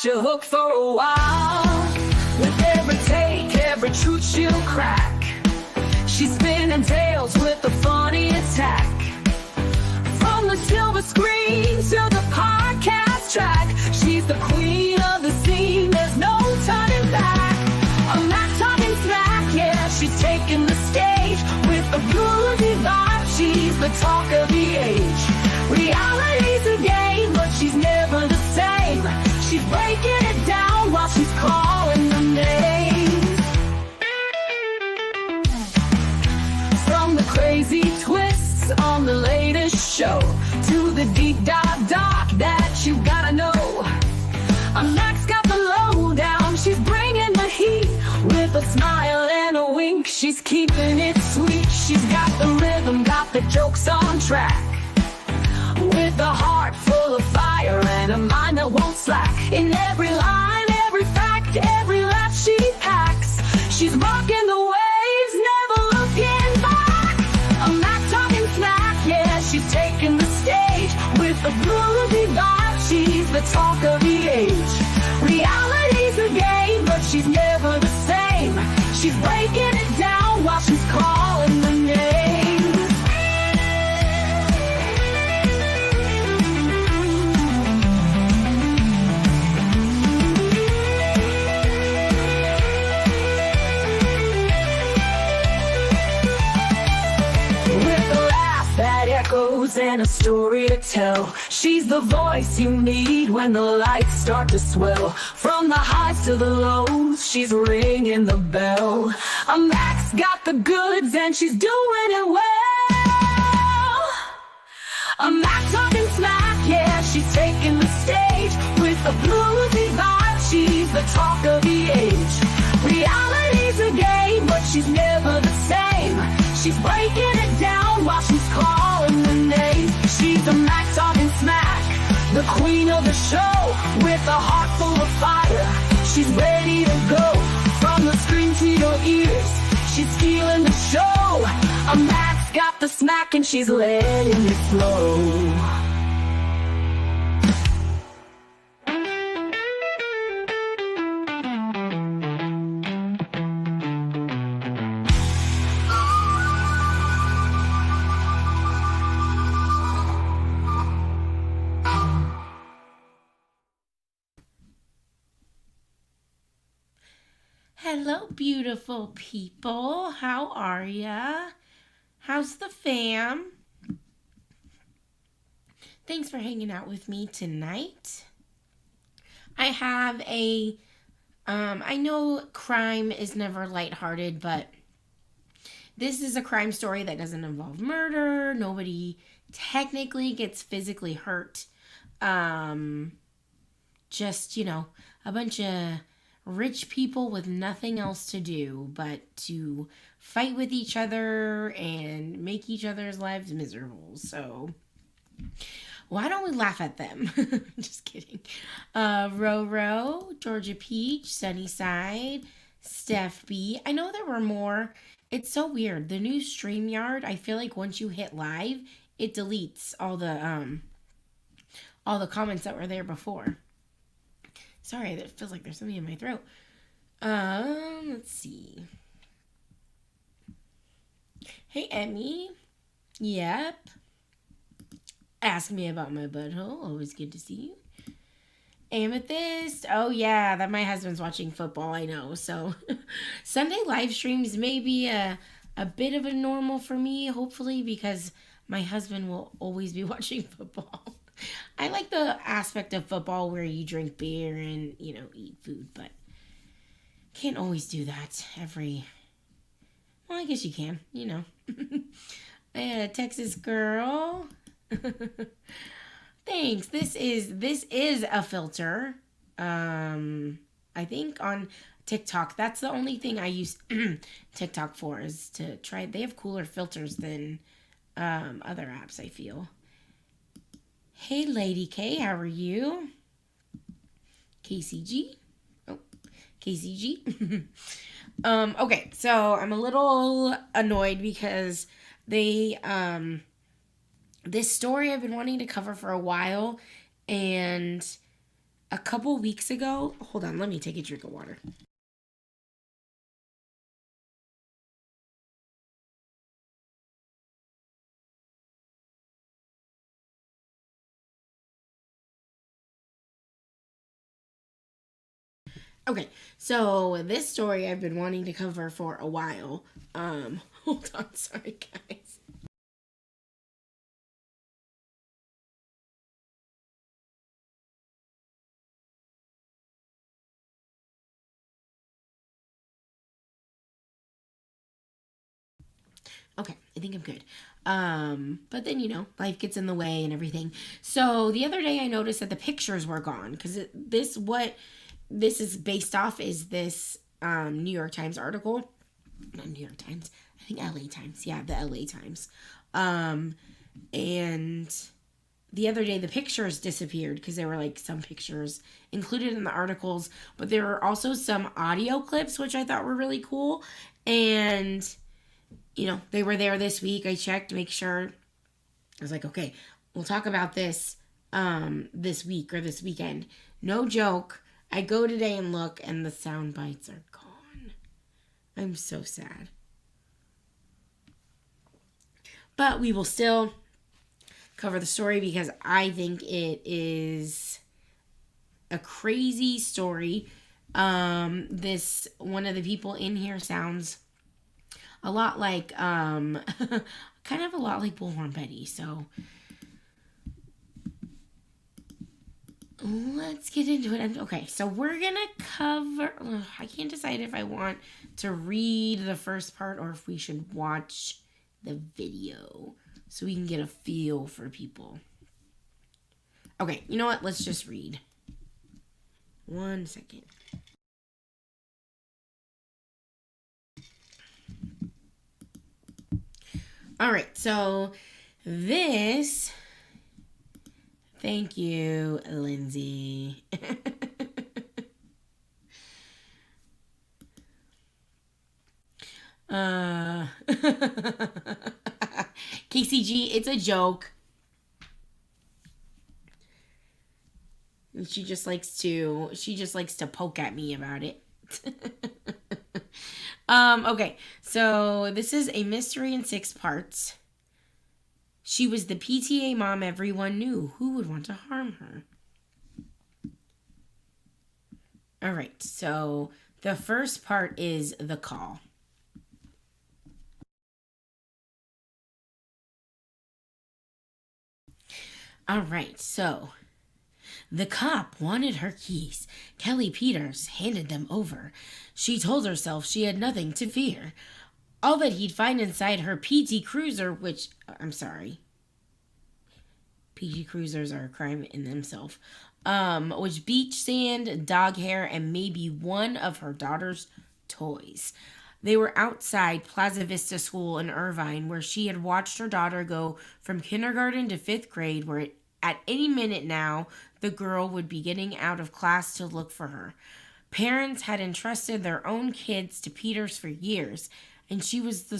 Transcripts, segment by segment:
got you hooked for a while. With every take, every truth she'll crack. She's spinning tales with a funny attack. From the silver screen to the podcast track, she's the queen of the scene, there's no turning back. A Mac talking smack, yeah, she's taking the stage. With a bluesy vibe, she's the talk of the age. Reality's a game, but she's never the same. She's breaking it down while she's calling the names. From the crazy twists on the latest show to the deep dive doc that you gotta know, Mack's got the lowdown, she's bringing the heat. With a smile and a wink, she's keeping it sweet. She's got the rhythm, got the jokes on track. With a heart full of fire and a mind that won't slack. In every line, every fact, every laugh she packs. She's rocking the waves, never looking back. A Mac talking smack, yeah, she's taking the stage. With a bluesy vibe, she's the talk of the age. Reality's a game, but she's never the same. She's breaking it down while she's calling the names. And a story to tell. She's the voice you need when the lights start to swell. From the highs to the lows, she's ringing the bell. Mack's got the goods and she's doing it well. Mac talking smack, yeah, she's taking the stage. With a bluesy vibe, she's the talk of the age. Reality's a game, but she's never the same. She's breaking it down while she's calling the names. She's a Mac talking smack, the queen of the show. With a heart full of fire, she's ready to go. From the screen to your ears, she's stealing the show. Mac's got the smack and she's letting it flow. Hello, beautiful people. How are ya? How's the fam? Thanks for hanging out with me tonight. I have I know crime is never lighthearted, but this is a crime story that doesn't involve murder. Nobody technically gets physically hurt. Just, a bunch of rich people with nothing else to do but to fight with each other and make each other's lives miserable. So why don't we laugh at them? Just kidding. Roro, Georgia Peach, Sunnyside, Steph B. I know there were more. It's so weird. The new StreamYard, I feel like once you hit live, it deletes all the comments that were there before. Sorry, that feels like there's something in my throat. Let's see. Hey, Emmy. Yep. Ask me about my butthole. Always good to see you. Amethyst. Oh, yeah, that my husband's watching football, I know. So, Sunday live streams may be a bit of a normal for me, hopefully, because my husband will always be watching football. I like the aspect of football where you drink beer and, eat food, but can't always do that well, I guess you can, Texas girl. Thanks. This is a filter. I think on TikTok, that's the only thing I use TikTok for, is to try. They have cooler filters than other apps, I feel. Hey, Lady K, how are you? KCG. Oh, KCG. Okay, so I'm a little annoyed because they, this story I've been wanting to cover for a while, and a couple weeks ago. Hold on, let me take a drink of water. Okay, so this story I've been wanting to cover for a while. Hold on, sorry guys. Okay, I think I'm good. But then, life gets in the way and everything. So the other day I noticed that the pictures were gone because what this is based off is this New York Times article. Not New York Times. I think LA Times. Yeah, the LA Times. And the other day the pictures disappeared because there were like some pictures included in the articles, but there were also some audio clips which I thought were really cool. And they were there this week. I checked to make sure. I was like, okay, we'll talk about this this week or this weekend. No joke. I go today and look, and the sound bites are gone. I'm so sad. But we will still cover the story because I think it is a crazy story. This one of the people in here sounds a lot like kind of a lot like Bullhorn Betty. So let's get into it. Okay, so we're gonna cover. I can't decide if I want to read the first part or if we should watch the video so we can get a feel for people. Okay, you know what? Let's just read. 1 second. All right, so this. Thank you, Lindsay. KCG, it's a joke. And she just likes to poke at me about it. Okay, so this is a mystery in 6 parts. She was the P.T.A. mom everyone knew. Who would want to harm her? All right, so the first part is the call. All right, so the cop wanted her keys. Kelly Peters handed them over. She told herself she had nothing to fear. All that he'd find inside her PT Cruiser, PT Cruisers are a crime in themselves, which beach sand, dog hair, and maybe one of her daughter's toys. They were outside Plaza Vista School in Irvine, where she had watched her daughter go from kindergarten to 5th grade, where at any minute now, the girl would be getting out of class to look for her. Parents had entrusted their own kids to Peters for years, and she was the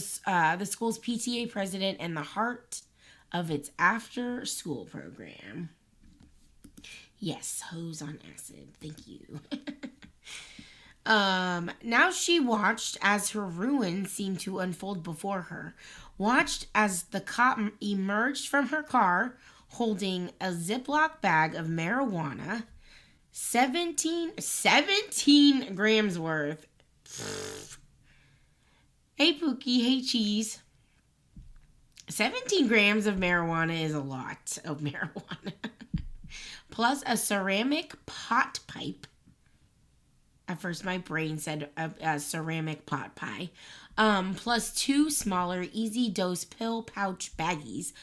school's PTA president and the heart of its after-school program. Yes, hose on acid. Thank you. Now she watched as her ruin seemed to unfold before her. Watched as the cop emerged from her car holding a Ziploc bag of marijuana. 17 grams worth. Hey, Pookie. Hey, Cheese. 17 grams of marijuana is a lot of marijuana. Plus a ceramic pot pipe. At first, my brain said a ceramic pot pie. Plus 2 smaller easy dose pill pouch baggies.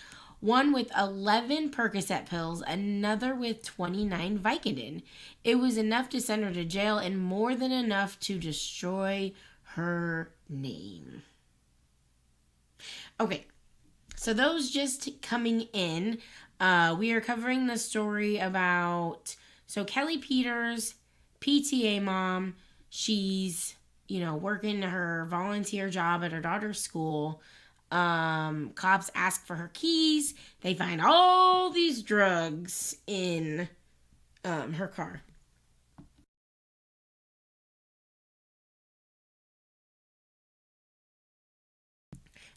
One with 11 Percocet pills, another with 29 Vicodin. It was enough to send her to jail and more than enough to destroy her name. Okay, so those just coming in, we are covering the story about, so Kelly Peters, PTA mom, she's, working her volunteer job at her daughter's school. Cops ask for her keys. They find all these drugs in her car.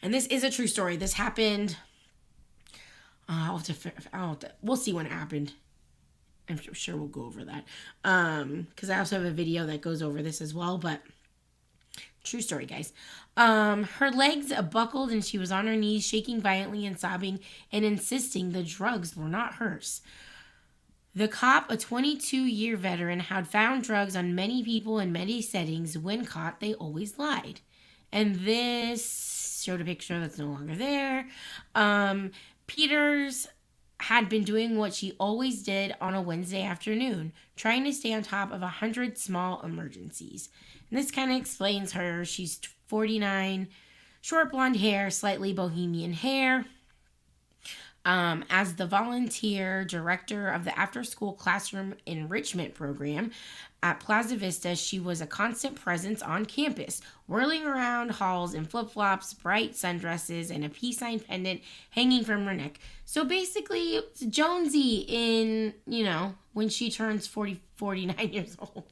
And this is a true story. This happened. We'll see when it happened. I'm sure we'll go over that. Because I also have a video that goes over this as well. But true story, guys. Her legs buckled and she was on her knees, shaking violently and sobbing and insisting the drugs were not hers. The cop, a 22-year veteran, had found drugs on many people in many settings. When caught, they always lied. And this showed a picture that's no longer there. Peters had been doing what she always did on a Wednesday afternoon, trying to stay on top of 100 small emergencies. And this kind of explains her. She's 49, short blonde hair, slightly bohemian hair. As the volunteer director of the after-school classroom enrichment program at Plaza Vista, she was a constant presence on campus, whirling around halls in flip-flops, bright sundresses, and a peace sign pendant hanging from her neck. So basically, it's Jonesy in, when she turns 49 years old.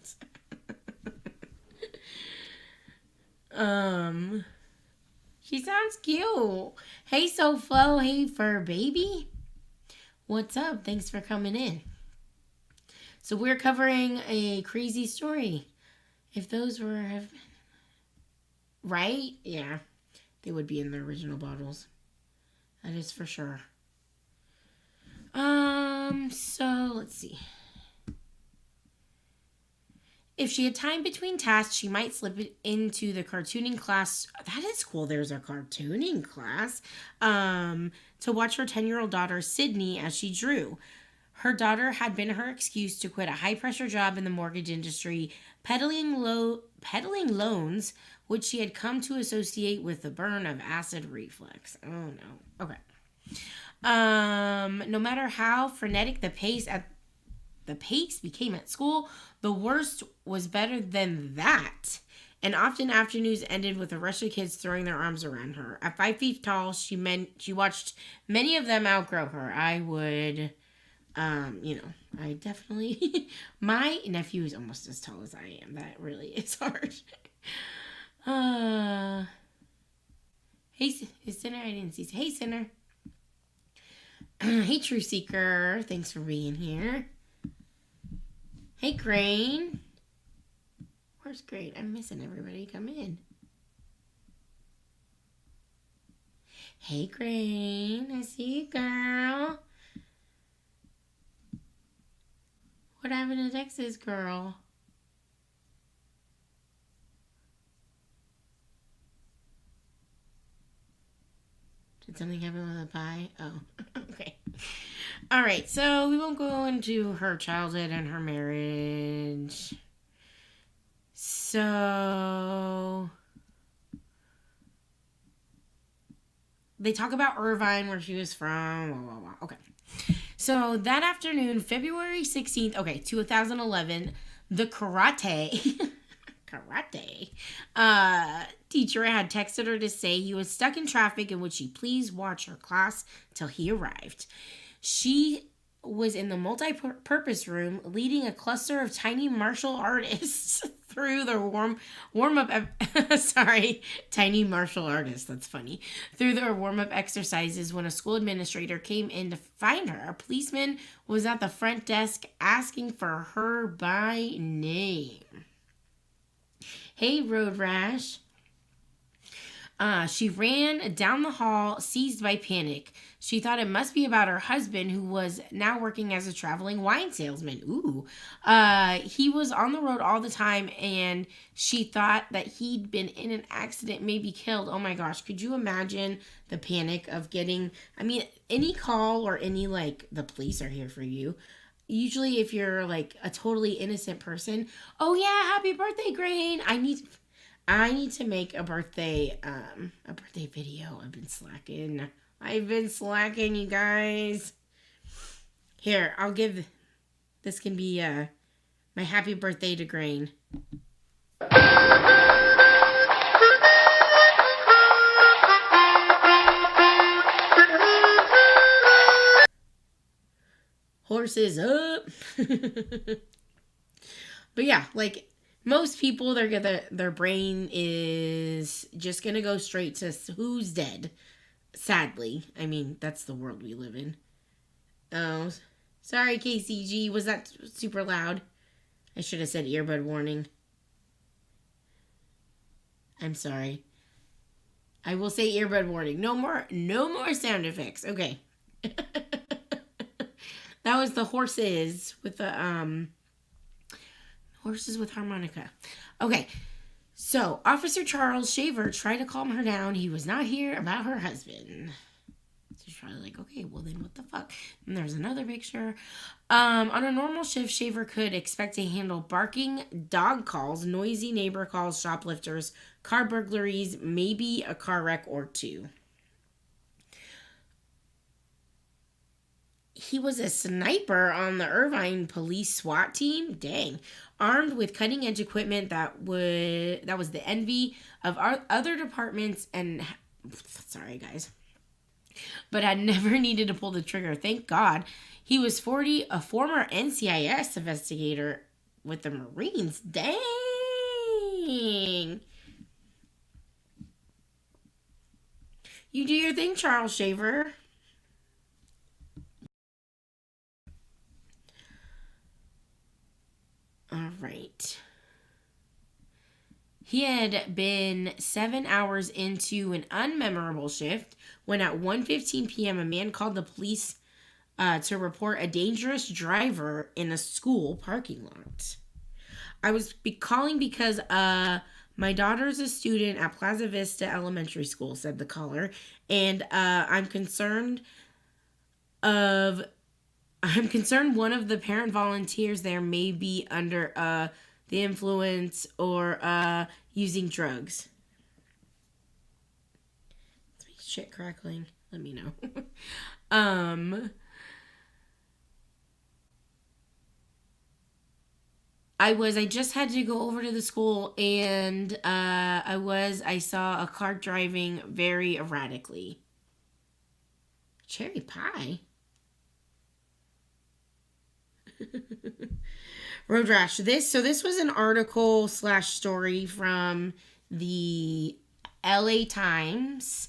She sounds cute. Hey, SoFlo. Hey, fur baby. What's up? Thanks for coming in. So we're covering a crazy story. If those were... Right? Yeah. They would be in the original bottles. That is for sure. So let's see. If she had time between tasks, she might slip it into the cartooning class. That is cool. There's a cartooning class. To watch her 10-year-old daughter, Sydney, as she drew. Her daughter had been her excuse to quit a high-pressure job in the mortgage industry, peddling loans, which she had come to associate with the burn of acid reflux. Oh, no. Okay. No matter how frenetic the pace became at school, the worst was better than that. And often afternoons ended with a rush of kids throwing their arms around her. At 5 feet tall, she watched many of them outgrow her. I would, I definitely, my nephew is almost as tall as I am. That really is hard. Hey, Sinner, I didn't see. Hey, Sinner. Hey, True Seeker. Thanks for being here. Hey, Crane. Where's Crane? I'm missing everybody. Come in. Hey, Crane. I see you, girl. What happened to Texas, girl? Did something happen with the pie? Oh, okay. All right, so we won't go into her childhood and her marriage. So they talk about Irvine, where she was from. Blah, blah, blah. Okay. So that afternoon, February 16th, 2011, the karate teacher had texted her to say he was stuck in traffic and would she please watch her class till he arrived. She was in the multi-purpose room leading a cluster of tiny martial artists through their warm-up tiny martial artists, that's funny, through their warm-up exercises when a school administrator came in to find her. A policeman was at the front desk asking for her by name. Hey, Road Rash. She ran down the hall, seized by panic. She thought it must be about her husband, who was now working as a traveling wine salesman. Ooh. He was on the road all the time, and she thought that he'd been in an accident, maybe killed. Oh my gosh, could you imagine the panic of getting, any call or any, the police are here for you. Usually if you're, a totally innocent person, oh yeah, happy birthday, Grain. I need to make a birthday video. I've been slacking, you guys. Here, this can be, my happy birthday to Grain. Horses up. But yeah, Most people, their brain is just gonna go straight to who's dead. Sadly, I mean that's the world we live in. Oh, sorry, KCG. Was that super loud? I should have said earbud warning. I'm sorry. I will say earbud warning. No more sound effects. Okay. That was the horses with the horses with harmonica. Okay. So, Officer Charles Shaver tried to calm her down. He was not here about her husband. So she's probably like, okay, well then what the fuck? And there's another picture. On a normal shift, Shaver could expect to handle barking dog calls, noisy neighbor calls, shoplifters, car burglaries, maybe a car wreck or two. He was a sniper on the Irvine police SWAT team. Dang. Armed with cutting edge equipment that was the envy of our other departments and sorry guys. But had never needed to pull the trigger. Thank God. He was 40, a former NCIS investigator with the Marines. Dang. You do your thing, Charles Shaver. All right. He had been 7 hours into an unmemorable shift when at 1:15 p.m. a man called the police to report a dangerous driver in a school parking lot. I was calling because my daughter's a student at Plaza Vista Elementary School, said the caller, and I'm concerned one of the parent volunteers there may be under the influence or using drugs. Shit crackling. Let me know. I just had to go over to the school and I saw a car driving very erratically. Cherry pie? Road rash. This was an article / story from the LA Times.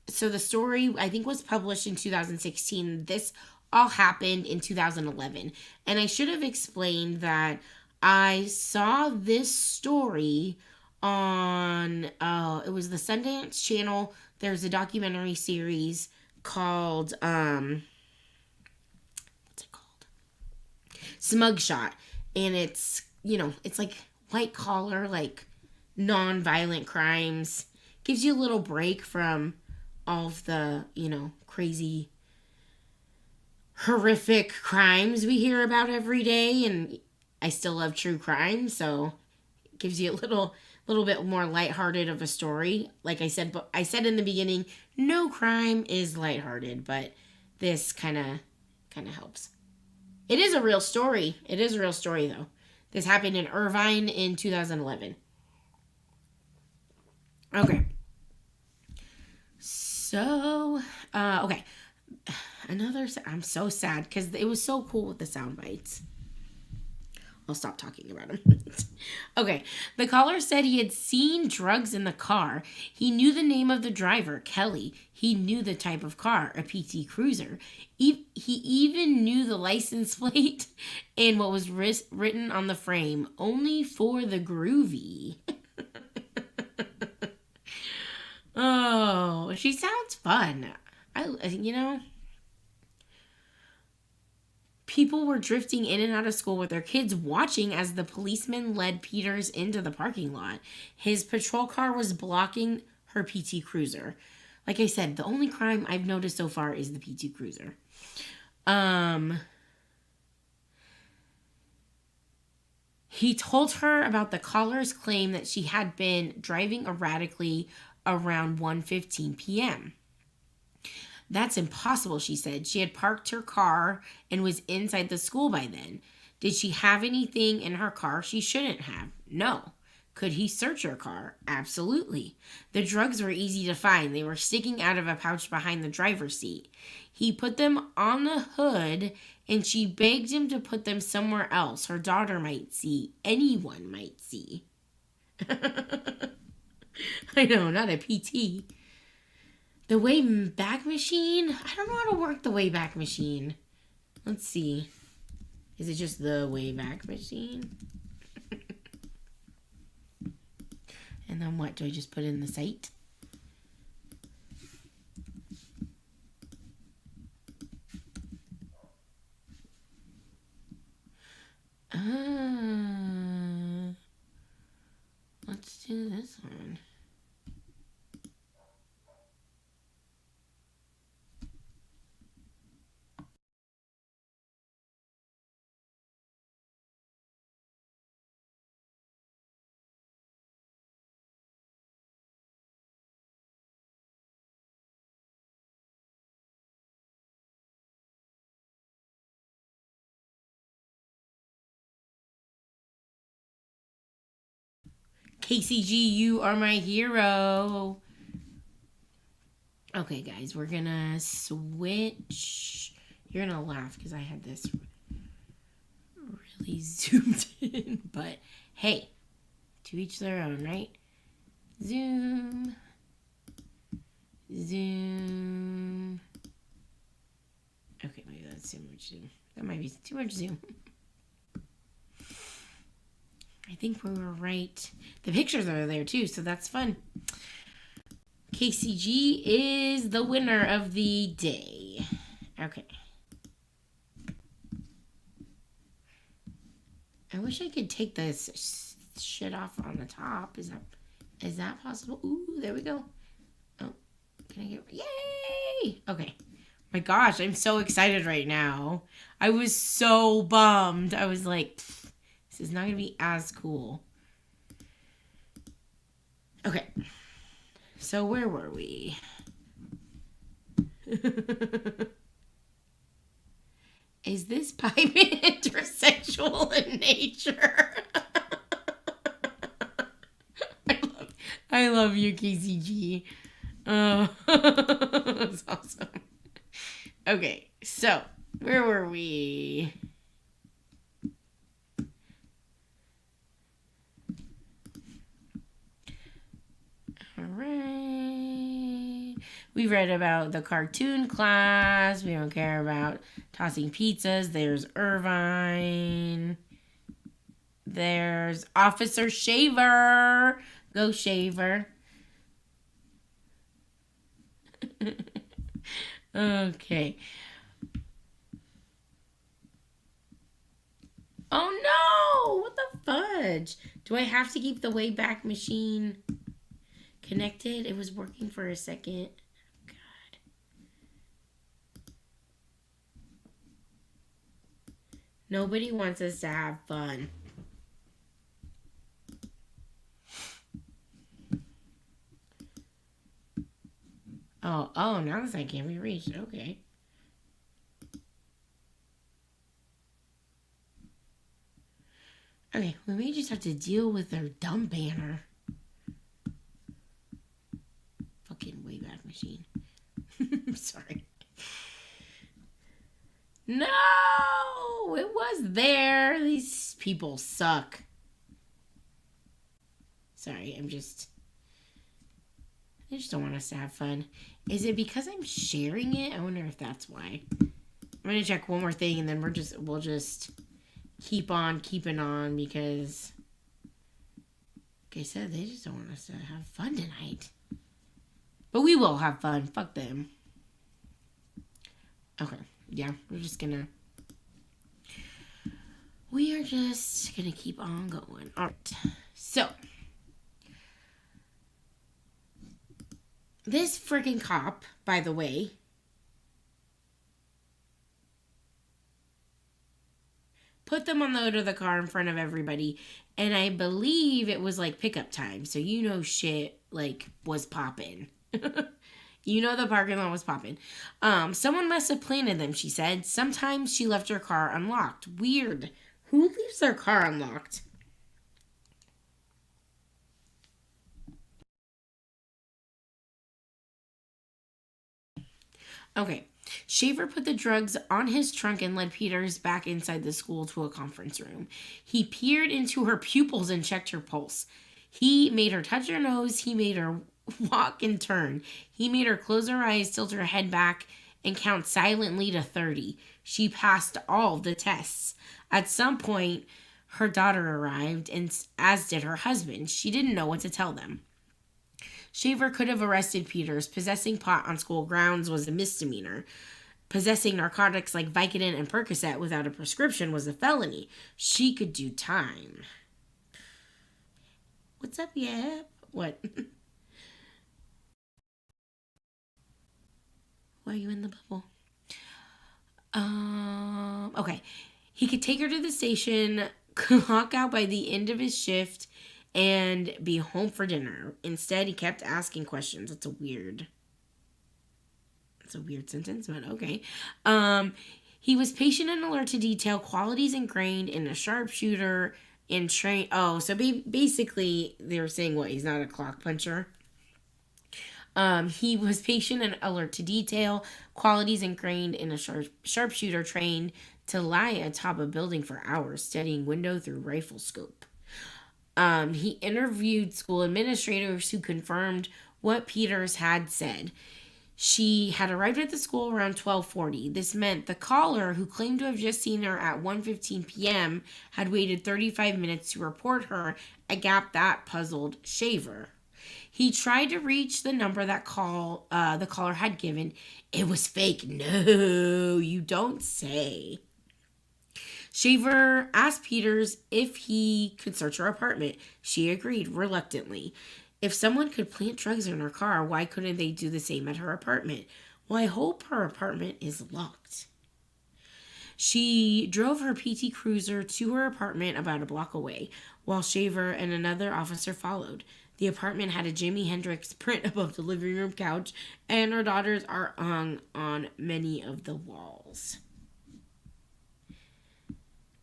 So the story I think was published in 2016. This all happened in 2011. And I should have explained that I saw this story on it was the Sundance Channel. There's a documentary series called what's it called? Smug Shot. And it's, it's like white collar, like non-violent crimes. Gives you a little break from all of the, crazy, horrific crimes we hear about every day. And I still love true crime, so it gives you a little bit more lighthearted of a story. Like I said, but I said in the beginning, no crime is lighthearted, but this kind of helps. It is a real story. It is a real story, though. This happened in Irvine in 2011. Okay. So, okay. I'm so sad because it was so cool with the sound bites. I'll stop talking about him. Okay. The caller said he had seen drugs in the car. He knew the name of the driver, Kelly. He knew the type of car, a PT Cruiser. He even knew the license plate and what was written on the frame, only for the groovy. Oh, she sounds fun. People were drifting in and out of school with their kids watching as the policeman led Peters into the parking lot. His patrol car was blocking her PT Cruiser. Like I said, the only crime I've noticed so far is the PT Cruiser. He told her about the caller's claim that she had been driving erratically around 1:15 p.m. That's impossible, she said. She had parked her car and was inside the school by then. Did she have anything in her car she shouldn't have? No. Could he search her car? Absolutely. The drugs were easy to find. They were sticking out of a pouch behind the driver's seat. He put them on the hood, and she begged him to put them somewhere else. Her daughter might see. Anyone might see. I know, not a PT. The Wayback Machine? I don't know how to work the Wayback Machine. Let's see. Is it just the Wayback Machine? And then what? Do I just put in the site? Let's do this one. KCG, you are my hero. Okay, guys, we're gonna switch. You're gonna laugh because I had this really zoomed in. But hey, to each their own, right? Zoom. Zoom. Okay, maybe that's too much zoom. That might be too much zoom. I think we were right. The pictures are there too, so that's fun. KCG is the winner of the day. Okay. I wish I could take this shit off on the top. Is that possible? Ooh, there we go. Oh, can I get... Yay! Okay. My gosh, I'm so excited right now. I was so bummed. I was like... This is not going to be as cool. Okay. So where were we? Is this pipe intersexual in nature? I love you, KCG. Oh, that's awesome. Okay, so where were we? Alright. We read about the cartoon class. We don't care about tossing pizzas. There's Irvine. There's Officer Shaver. Go Shaver. Okay. Oh no! What the fudge? Do I have to keep the Wayback Machine connected? It was working for a second. God. Nobody wants us to have fun. Oh, now this side can't be reached. Okay. Okay, we may just have to deal with their dumb banner. Fucking Wayback Machine. Sorry. No! It was there. These people suck. Sorry, I just don't want us to have fun. Is it because I'm sharing it? I wonder if that's why. I'm gonna check one more thing and then we'll just keep on keeping on because like I said, they just don't want us to have fun tonight. But we will have fun. Fuck them. Okay. Yeah, we are just gonna keep on going. Alright. So this freaking cop, by the way, put them on the hood of the car in front of everybody, and I believe it was like pickup time, so shit like was popping. The parking lot was popping. Someone must have planted them, she said. Sometimes she left her car unlocked. Weird. Who leaves their car unlocked? Okay. Shaver put the drugs on his trunk and led Peters back inside the school to a conference room. He peered into her pupils and checked her pulse. He made her touch her nose. He made her walk and turn. He made her close her eyes, tilt her head back, and count silently to 30. She passed all the tests. At some point, her daughter arrived, and as did her husband. She didn't know what to tell them. Shaver could have arrested Peters. Possessing pot on school grounds was a misdemeanor. Possessing narcotics like Vicodin and Percocet without a prescription was a felony. She could do time. What's up, yeah? What? Why are you in the bubble? Okay. He could take her to the station, clock out by the end of his shift, and be home for dinner. Instead, he kept asking questions. It's a weird sentence, but okay. He was patient and alert to detail, qualities ingrained in a sharpshooter and train. Oh, so basically, they were saying what? He's not a clock puncher. He was patient and alert to detail, qualities ingrained in a sharpshooter trained to lie atop a building for hours, studying window through rifle scope. He interviewed school administrators who confirmed what Peters had said. She had arrived at the school around 12:40. This meant the caller, who claimed to have just seen her at 1:15 p.m., had waited 35 minutes to report her, a gap that puzzled Shaver. He tried to reach the number that the caller had given. It was fake. No, you don't say. Shaver asked Peters if he could search her apartment. She agreed reluctantly. If someone could plant drugs in her car, why couldn't they do the same at her apartment? Well, I hope her apartment is locked. She drove her PT Cruiser to her apartment about a block away, while Shaver and another officer followed. The apartment had a Jimi Hendrix print above the living room couch, and her daughters are hung on many of the walls.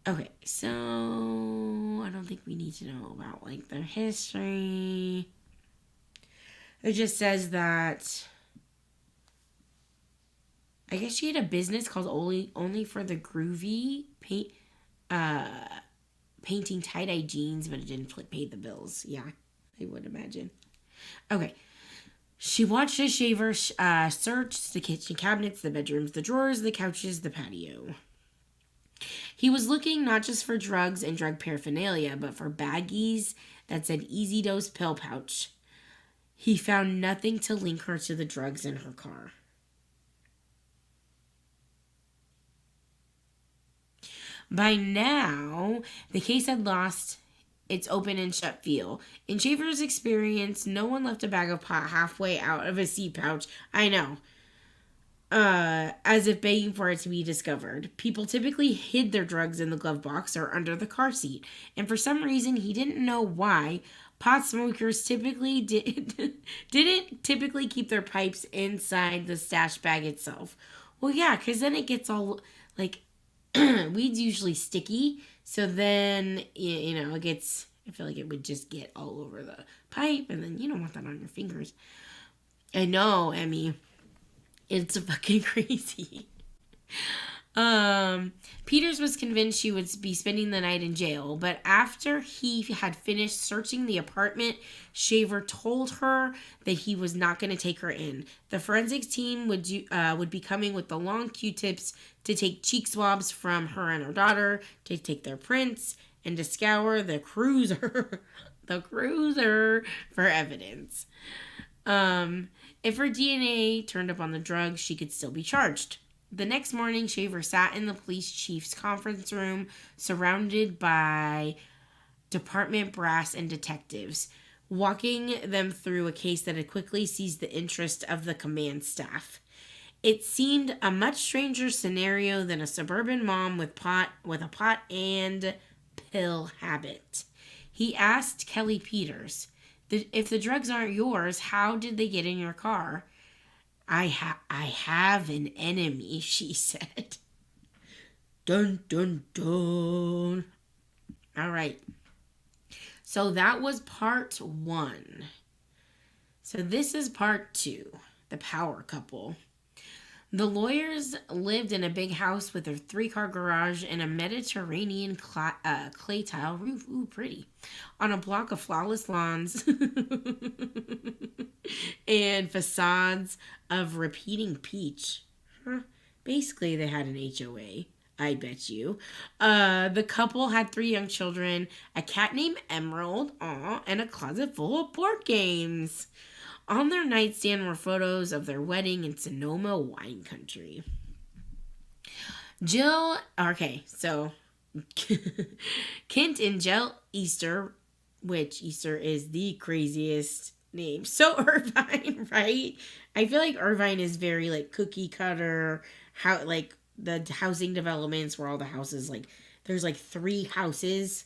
Okay, so I don't think we need to know about like their history. It just says that I guess she had a business called Only for the Groovy, painting tie-dye jeans, but it didn't pay the bills. Yeah, I would imagine. Okay. She watched as Shaver searched the kitchen cabinets, the bedrooms, the drawers, the couches, the patio. He was looking not just for drugs and drug paraphernalia, but for baggies that said Easy Dose Pill Pouch. He found nothing to link her to the drugs in her car. By now, the case had lost its open and shut feel. In Shaver's experience, no one left a bag of pot halfway out of a seat pouch. I know. As if begging for it to be discovered. People typically hid their drugs in the glove box or under the car seat. And for some reason, he didn't know why, pot smokers typically didn't typically keep their pipes inside the stash bag itself. Well, yeah, because then it gets all, like, weed's usually sticky. So then, it gets, I feel like it would just get all over the pipe. And then you don't want that on your fingers. I know, Emmy. It's fucking crazy. Peters was convinced she would be spending the night in jail, but after he had finished searching the apartment, Shaver told her that he was not going to take her in. The forensics team would be coming with the long Q-tips to take cheek swabs from her and her daughter, to take their prints, and to scour the cruiser, for evidence. If her DNA turned up on the drugs, she could still be charged. The next morning, Shaver sat in the police chief's conference room, surrounded by department brass and detectives, walking them through a case that had quickly seized the interest of the command staff. It seemed a much stranger scenario than a suburban mom with a pot and pill habit. He asked Kelly Peters, if the drugs aren't yours, how did they get in your car? I have an enemy, she said. Dun, dun, dun. All right. So that was part 1. So this is part 2, the power couple. The lawyers lived in a big house with a 3-car garage and a Mediterranean clay tile roof. Ooh, pretty. On a block of flawless lawns and facades of repeating peach. Huh. Basically, they had an HOA. I bet you. The couple had 3 young children, a cat named Emerald, and a closet full of board games. On their nightstand were photos of their wedding in Sonoma wine country. So Kent and Jill Easter, which Easter is the craziest name. So Irvine, right? I feel like Irvine is very like cookie cutter, how like the housing developments where all the houses like there's like 3 houses,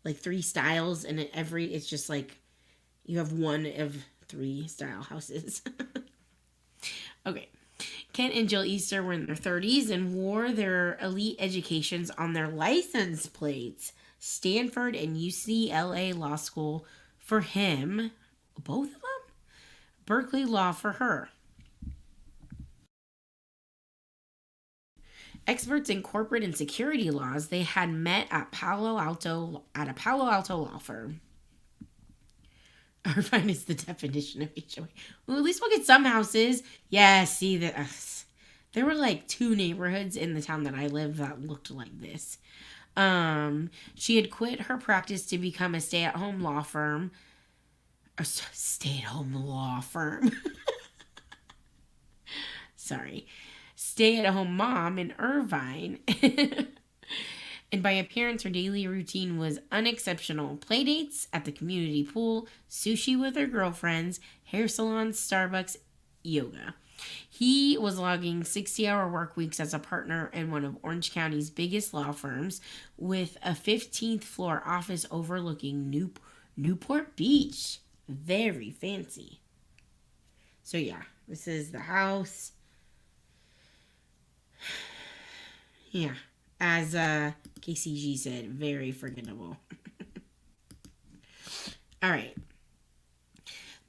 like 3 styles, and it's just like you have one of 3 style houses. Okay. Kent and Jill Easter were in their 30s and wore their elite educations on their license plates. Stanford and UCLA Law School for him. Both of them? Berkeley Law for her. Experts in corporate and security laws, they had met at a Palo Alto law firm. Irvine is the definition of HOA. Well, at least we'll get some houses. Yeah, see that. There were like 2 neighborhoods in the town that I live that looked like this. She had quit her practice to become a stay-at-home law firm. Sorry. Stay-at-home mom in Irvine. And by appearance, her daily routine was unexceptional. Playdates at the community pool, sushi with her girlfriends, hair salons, Starbucks, yoga. He was logging 60-hour work weeks as a partner in one of Orange County's biggest law firms with a 15th floor office overlooking Newport Beach. Very fancy. So yeah, this is the house. Yeah. As KCG said, very forgettable. All right.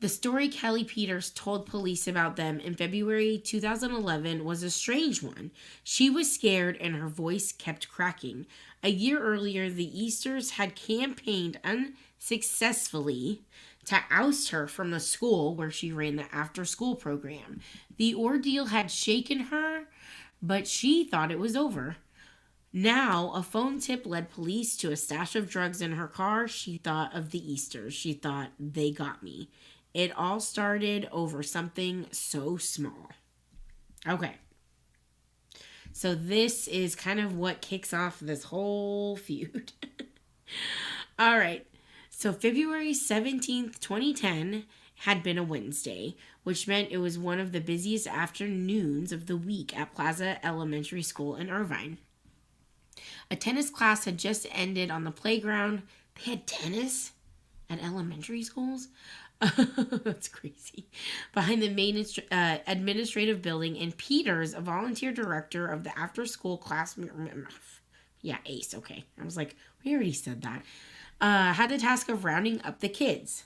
The story Kelly Peters told police about them in February 2011 was a strange one. She was scared and her voice kept cracking. A year earlier, the Easters had campaigned unsuccessfully to oust her from the school where she ran the after-school program. The ordeal had shaken her, but she thought it was over. Now, a phone tip led police to a stash of drugs in her car. She thought of the Easters. She thought, they got me. It all started over something so small. Okay. So this is kind of what kicks off this whole feud. All right. So February 17th, 2010 had been a Wednesday, which meant it was one of the busiest afternoons of the week at Plaza Elementary School in Irvine. A tennis class had just ended on the playground. They had tennis at elementary schools? That's crazy. Behind the main administrative building, and Peters, a volunteer director of the after-school class... Yeah, ACE, okay. I was like, we already said that. Had the task of rounding up the kids.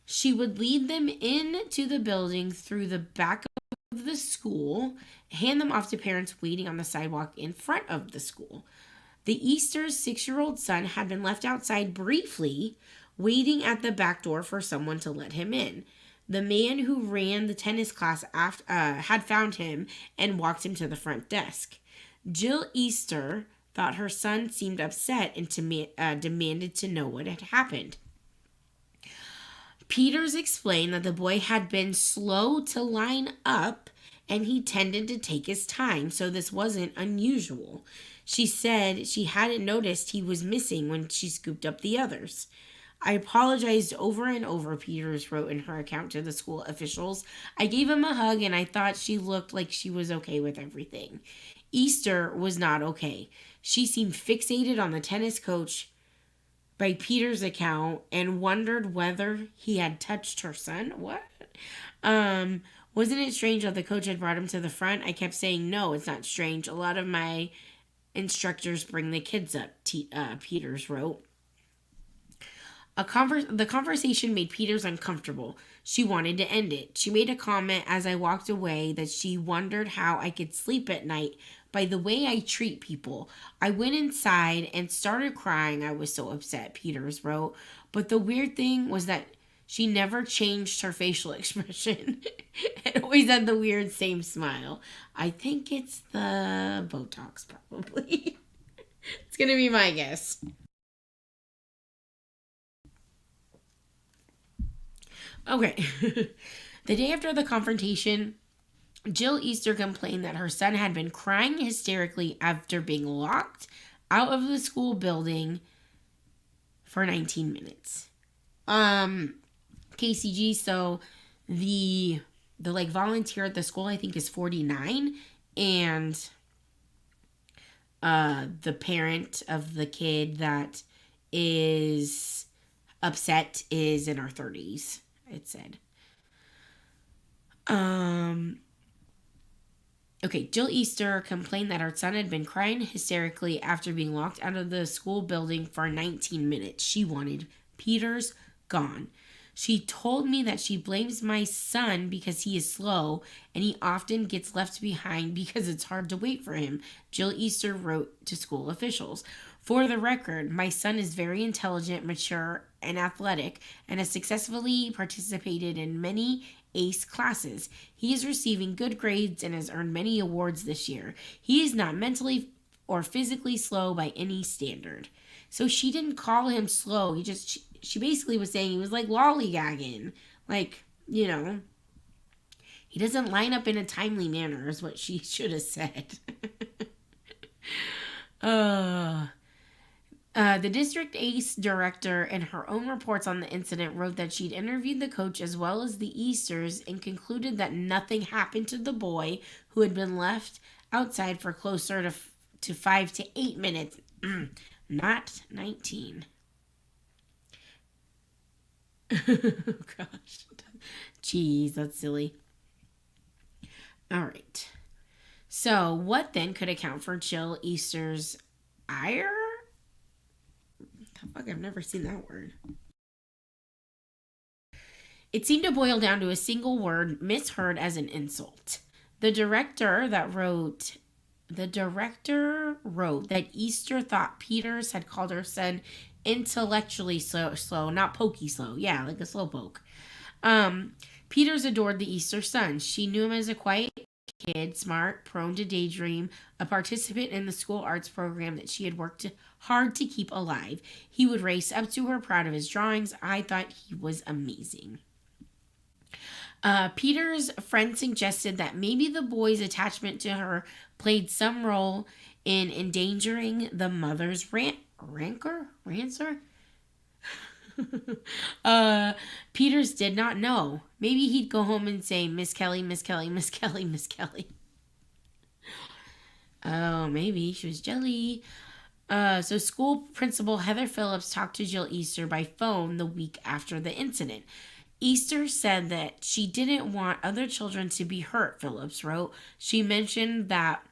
She would lead them into the building through the back of the school, hand them off to parents waiting on the sidewalk in front of the school. The Easter's 6-year-old son had been left outside briefly, waiting at the back door for someone to let him in. The man who ran the tennis class had found him and walked him to the front desk. Jill Easter thought her son seemed upset and demanded to know what had happened. Peters explained that the boy had been slow to line up and he tended to take his time, so this wasn't unusual. She said she hadn't noticed he was missing when she scooped up the others. I apologized over and over, Peters wrote in her account to the school officials. I gave him a hug and I thought she looked like she was okay with everything. Easter was not okay. She seemed fixated on the tennis coach by Peters' account and wondered whether he had touched her son. What? Wasn't it strange that the coach had brought him to the front? I kept saying, no, it's not strange. A lot of my instructors bring the kids up, Peters wrote. The conversation made Peters uncomfortable. She wanted to end it. She made a comment as I walked away that she wondered how I could sleep at night by the way I treat people. I went inside and started crying. I was so upset, Peters wrote. But the weird thing was that she never changed her facial expression. It always had the weird same smile. I think it's the Botox, probably. It's going to be my guess. Okay. The day after the confrontation, Jill Easter complained that her son had been crying hysterically after being locked out of the school building for 19 minutes. KCG, so the like volunteer at the school I think is 49, and the parent of the kid that is upset is in her 30s, it said. Okay, Jill Easter complained that her son had been crying hysterically after being locked out of the school building for 19 minutes. She wanted Peters gone. She told me that she blames my son because he is slow and he often gets left behind because it's hard to wait for him, Jill Easter wrote to school officials. For the record, my son is very intelligent, mature, and athletic and has successfully participated in many ACE classes. He is receiving good grades and has earned many awards this year. He is not mentally or physically slow by any standard. So she didn't call him slow. She basically was saying he was like lollygagging. Like, you know, he doesn't line up in a timely manner is what she should have said. The district ACE director, in her own reports on the incident, wrote that she'd interviewed the coach as well as the Easters and concluded that nothing happened to the boy who had been left outside for closer to 5 to 8 minutes, not 19. Oh, gosh. Jeez, that's silly. All right. So, what then could account for Jill Easter's ire? Fuck, I've never seen that word. It seemed to boil down to a single word misheard as an insult. The director wrote that Easter thought Peters had called her son intellectually slow, not pokey slow. Yeah, like a slow poke. Peters adored the Easter son. She knew him as a quiet kid, smart, prone to daydream, a participant in the school arts program that she had worked hard to keep alive. He would race up to her, proud of his drawings. I thought he was amazing. Peter's friend suggested that maybe the boy's attachment to her played some role in endangering the mother's rancer? Peters did not know. Maybe he'd go home and say, Miss Kelly, Miss Kelly, Miss Kelly, Miss Kelly. Oh, maybe she was jelly. So school principal Heather Phillips talked to Jill Easter by phone the week after the incident. Easter said that she didn't want other children to be hurt, Phillips wrote. She mentioned that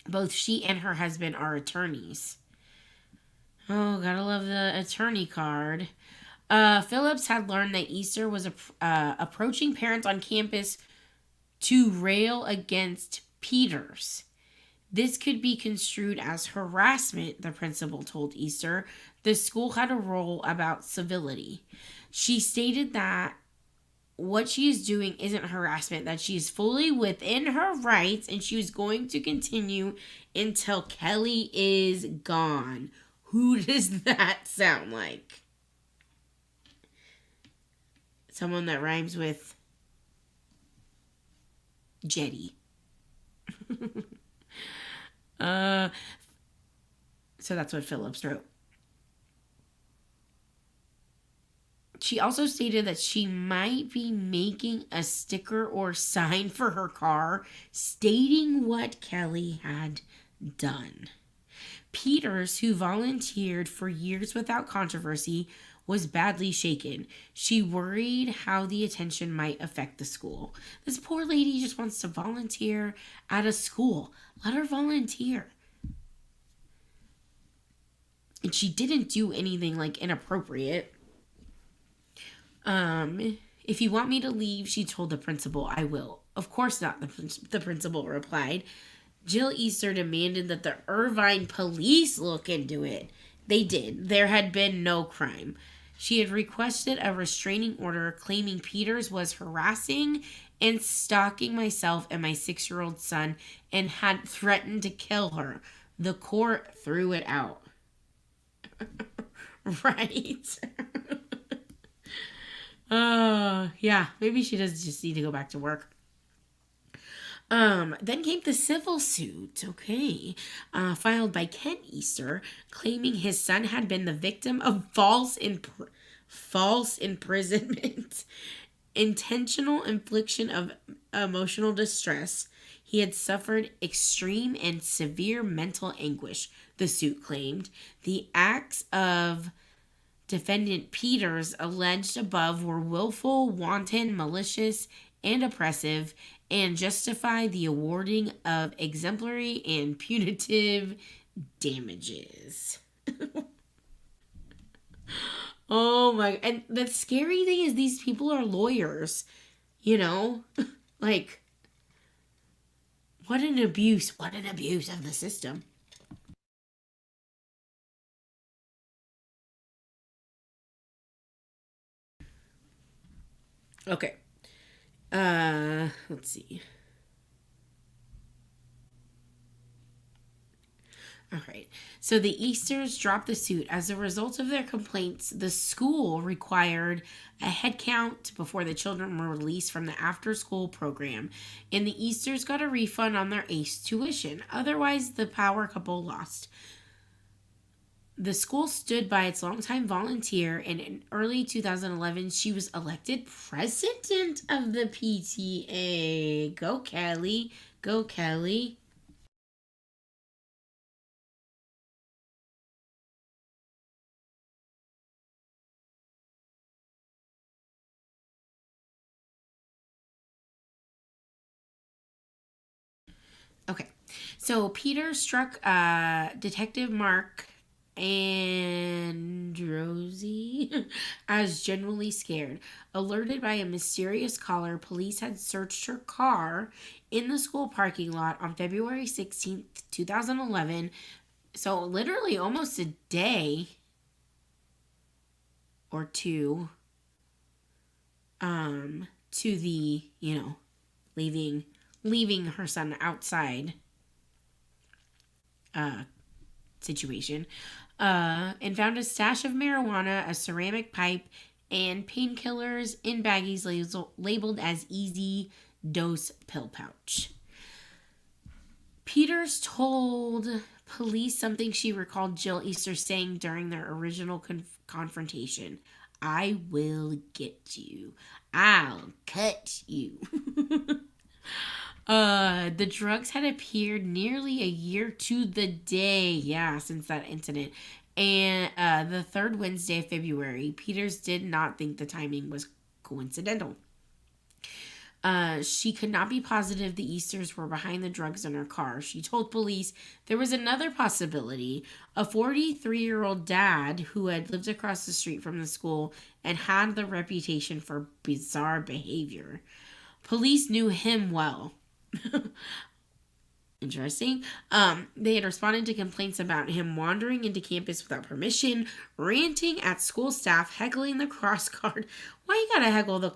both she and her husband are attorneys. Oh, gotta love the attorney card. Phillips had learned that Easter was approaching parents on campus to rail against Peters. This could be construed as harassment, the principal told Easter. The school had a rule about civility. She stated that what she is doing isn't harassment, that she is fully within her rights, and she was going to continue until Kelly is gone. Who does that sound like? Someone that rhymes with Jetty. So that's what Phillips wrote. She also stated that she might be making a sticker or sign for her car stating what Kelly had done. Peters, who volunteered for years without controversy, was badly shaken. She worried how the attention might affect the school. This poor lady just wants to volunteer at a school. Let her volunteer. And she didn't do anything like inappropriate. If you want me to leave, she told the principal, I will. Of course not, the principal replied. Jill Easter demanded that the Irvine police look into it. They did. There had been no crime. She had requested a restraining order claiming Peters was harassing and stalking myself and my 6-year-old son and had threatened to kill her. The court threw it out. Right. Yeah, maybe she does just need to go back to work. Then came the civil suit, filed by Ken Easter, claiming his son had been the victim of false imprisonment, intentional infliction of emotional distress. He had suffered extreme and severe mental anguish, the suit claimed. The acts of defendant Peters alleged above were willful, wanton, malicious, and oppressive, and justify the awarding of exemplary and punitive damages. Oh my, and the scary thing is these people are lawyers, like, what an abuse of the system. Okay. Let's see. All right. So the Easters dropped the suit. As a result of their complaints, the school required a head count before the children were released from the after-school program, and the Easters got a refund on their ACE tuition. Otherwise, the power couple lost. The school stood by its longtime volunteer, and in early 2011, she was elected president of the P.T.A. Go Kelly. Go Kelly. Okay, so Peter struck Detective Mark and Rosie as genuinely scared. Alerted by a mysterious caller, police had searched her car in the school parking lot on February 16th, 2011. So literally almost a day or two to the, leaving her son outside situation, and found a stash of marijuana, a ceramic pipe, and painkillers in baggies labeled as easy dose pill pouch. Peters told police something she recalled Jill Easter saying during their original confrontation. I will get you. I'll cut you. The drugs had appeared nearly a year to the day, since that incident. And the third Wednesday of February, Peters did not think the timing was coincidental. She could not be positive the Easters were behind the drugs in her car. She told police there was another possibility. A 43-year-old dad who had lived across the street from the school and had the reputation for bizarre behavior. Police knew him well. Interesting. They had responded to complaints about him wandering into campus without permission, ranting at school staff, heckling the cross guard. Why you gotta heckle the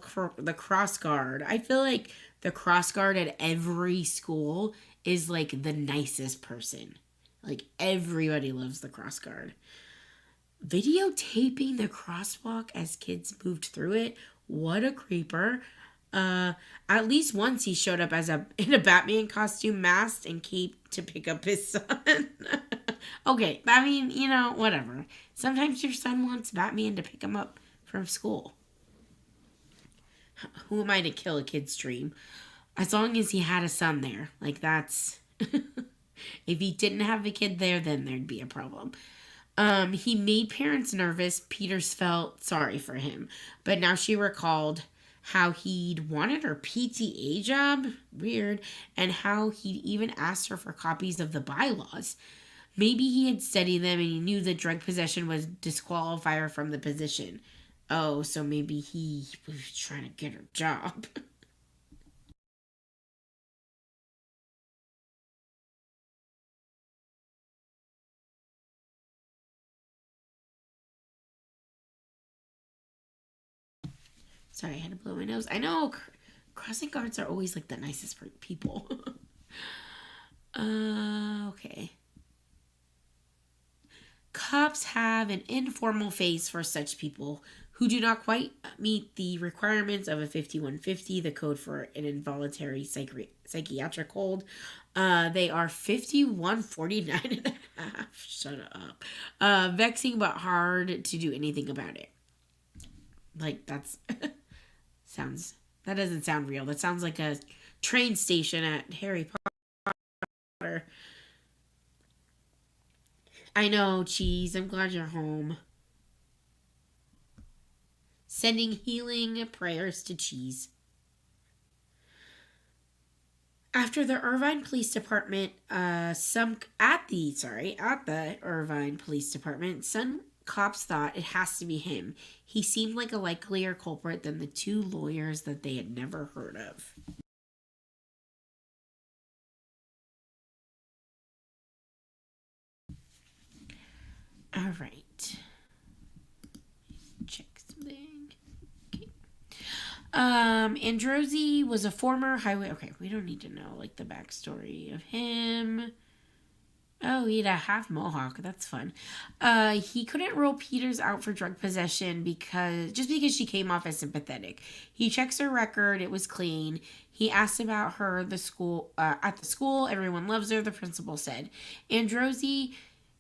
cross guard? I feel like the cross guard at every school is like the nicest person. Like everybody loves the cross guard. Videotaping the crosswalk as kids moved through it. What a creeper. At least once he showed up in a Batman costume, masked and cape to pick up his son. Okay, I mean, whatever. Sometimes your son wants Batman to pick him up from school. Who am I to kill a kid's dream? As long as he had a son there. Like, that's... If he didn't have a kid there, then there'd be a problem. He made parents nervous. Peters felt sorry for him. But now she recalled how he'd wanted her P.T.A. job, weird, and how he'd even asked her for copies of the bylaws. Maybe he had studied them and he knew that drug possession would disqualify her from the position. Oh, so maybe he was trying to get her job. Sorry, I had to blow my nose. I know crossing guards are always like the nicest people. Okay. Cops have an informal face for such people who do not quite meet the requirements of a 5150, the code for an involuntary psychiatric hold. They are 5149 and a half. Shut up. Vexing but hard to do anything about it. Like, that's sounds, that doesn't sound real. That sounds like a train station at Harry Potter. I know, Cheese. I'm glad you're home. Sending healing prayers to Cheese. After the Irvine Police Department, at the Irvine Police Department, some cops thought it has to be him. He seemed like a likelier culprit than the two lawyers that they had never heard of. All right. Check something. Okay. Androzy was a former highway. Okay, we don't need to know like the backstory of him. Oh, he had a half mohawk. That's fun. He couldn't rule Peters out for drug possession because she came off as sympathetic. He checks her record; it was clean. He asked about her at the school. Everyone loves her. The principal said. Androzy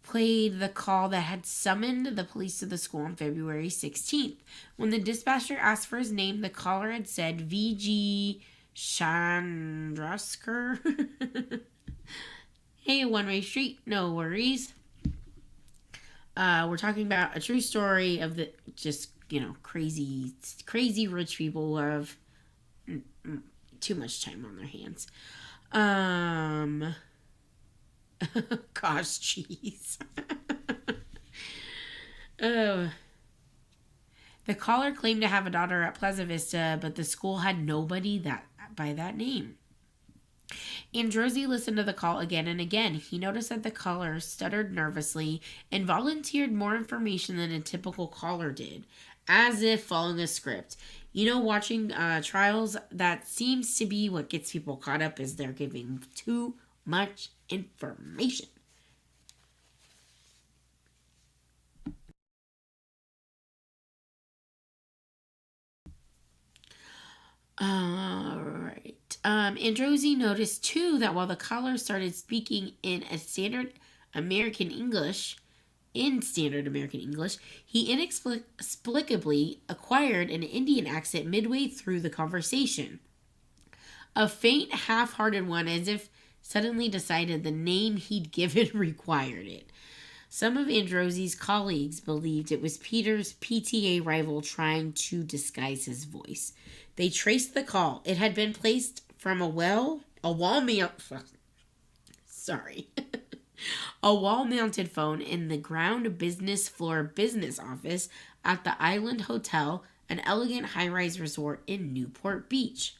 played the call that had summoned the police to the school on February 16th. When the dispatcher asked for his name, the caller had said V.G. Chandraskar. Hey, one-way street, no worries. We're talking about a true story of the just, crazy rich people who have too much time on their hands. Gosh, Cheese. The caller claimed to have a daughter at Plaza Vista, but the school had nobody by that name. Androzy listened to the call again and again. He noticed that the caller stuttered nervously and volunteered more information than a typical caller did, as if following a script. Watching trials, that seems to be what gets people caught up, is they're giving too much information. All right. Androzy noticed too that while the caller started speaking in standard American English, he inexplicably acquired an Indian accent midway through the conversation. A faint, half-hearted one, as if suddenly decided the name he'd given required it. Some of Androzy's colleagues believed it was Peter's P.T.A. rival trying to disguise his voice. They traced the call. It had been placed from a wall-mounted phone in the ground business floor business office at the Island Hotel, an elegant high-rise resort in Newport Beach.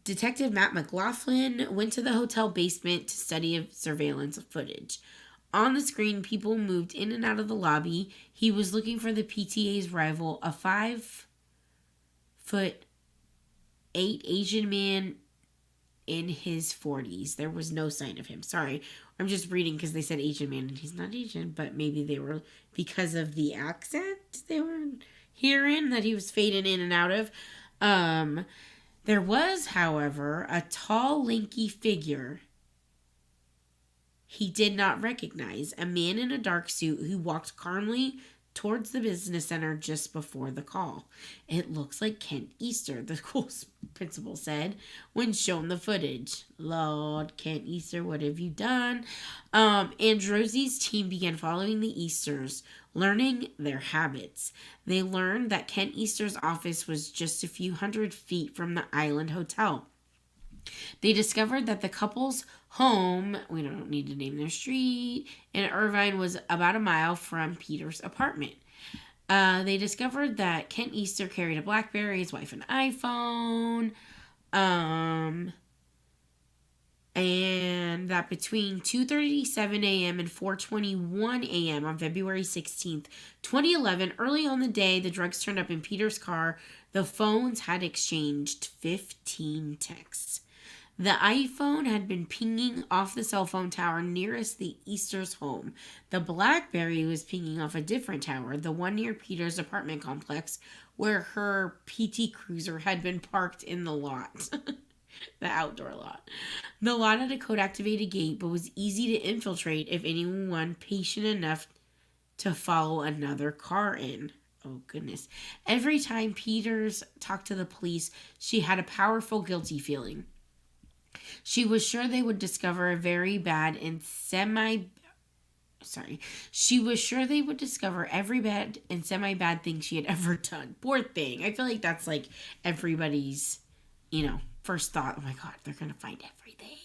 Detective Matt McLaughlin went to the hotel basement to study surveillance footage. On the screen, people moved in and out of the lobby. He was looking for the P.T.A.'s rival, a 5'8" Asian man in his 40s. There was no sign of him. Sorry, I'm just reading because they said Asian man and he's not Asian, but maybe they were, because of the accent they were hearing that he was fading in and out of. There was, however, a tall, lanky figure he did not recognize, a man in a dark suit who walked calmly towards the business center just before the call. It looks like Kent Easter, the school principal said when shown the footage. Lord, Kent Easter, what have you done? Androzy's team began following the Easters, learning their habits. They learned that Kent Easter's office was just a few hundred feet from the Island Hotel. They discovered that the couple's home, we don't need to name their street, in Irvine was about a mile from Peter's apartment. They discovered that Kent Easter carried a BlackBerry, his wife an iPhone, and that between 2:37 a.m. and 4:21 a.m. on February 16th, 2011, early on the day the drugs turned up in Peter's car, the phones had exchanged 15 texts. The iPhone had been pinging off the cell phone tower nearest the Easter's home. The BlackBerry was pinging off a different tower, the one near Peter's apartment complex, where her PT Cruiser had been parked in the lot. The outdoor lot. The lot had a code-activated gate, but was easy to infiltrate if anyone patient enough to follow another car in. Oh, goodness. Every time Peters talked to the police, she had a powerful guilty feeling. She was sure they would discover a very bad and She was sure they would discover every bad and semi-bad thing she had ever done. Poor thing. I feel like that's like everybody's, first thought. Oh my God, they're going to find everything.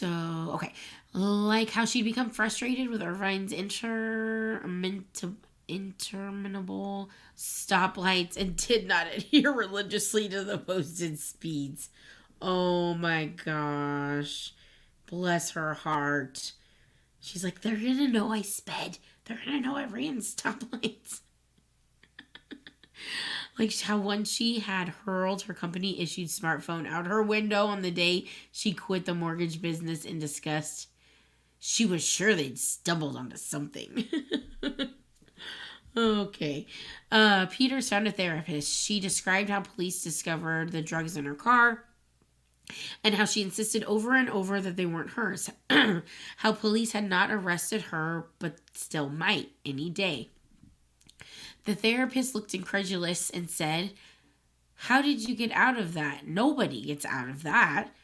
Okay. Like how she'd become frustrated with Irvine's interminable stoplights and did not adhere religiously to the posted speeds. Oh my gosh. Bless her heart. She's like, they're going to know I sped. They're going to know I ran stoplights. Like how once she had hurled her company-issued smartphone out her window on the day she quit the mortgage business in disgust. She was sure they'd stumbled onto something. Okay. Peters found a therapist. She described how police discovered the drugs in her car and how she insisted over and over that they weren't hers. How police had not arrested her but still might any day. The therapist looked incredulous and said, "How did you get out of that? Nobody gets out of that."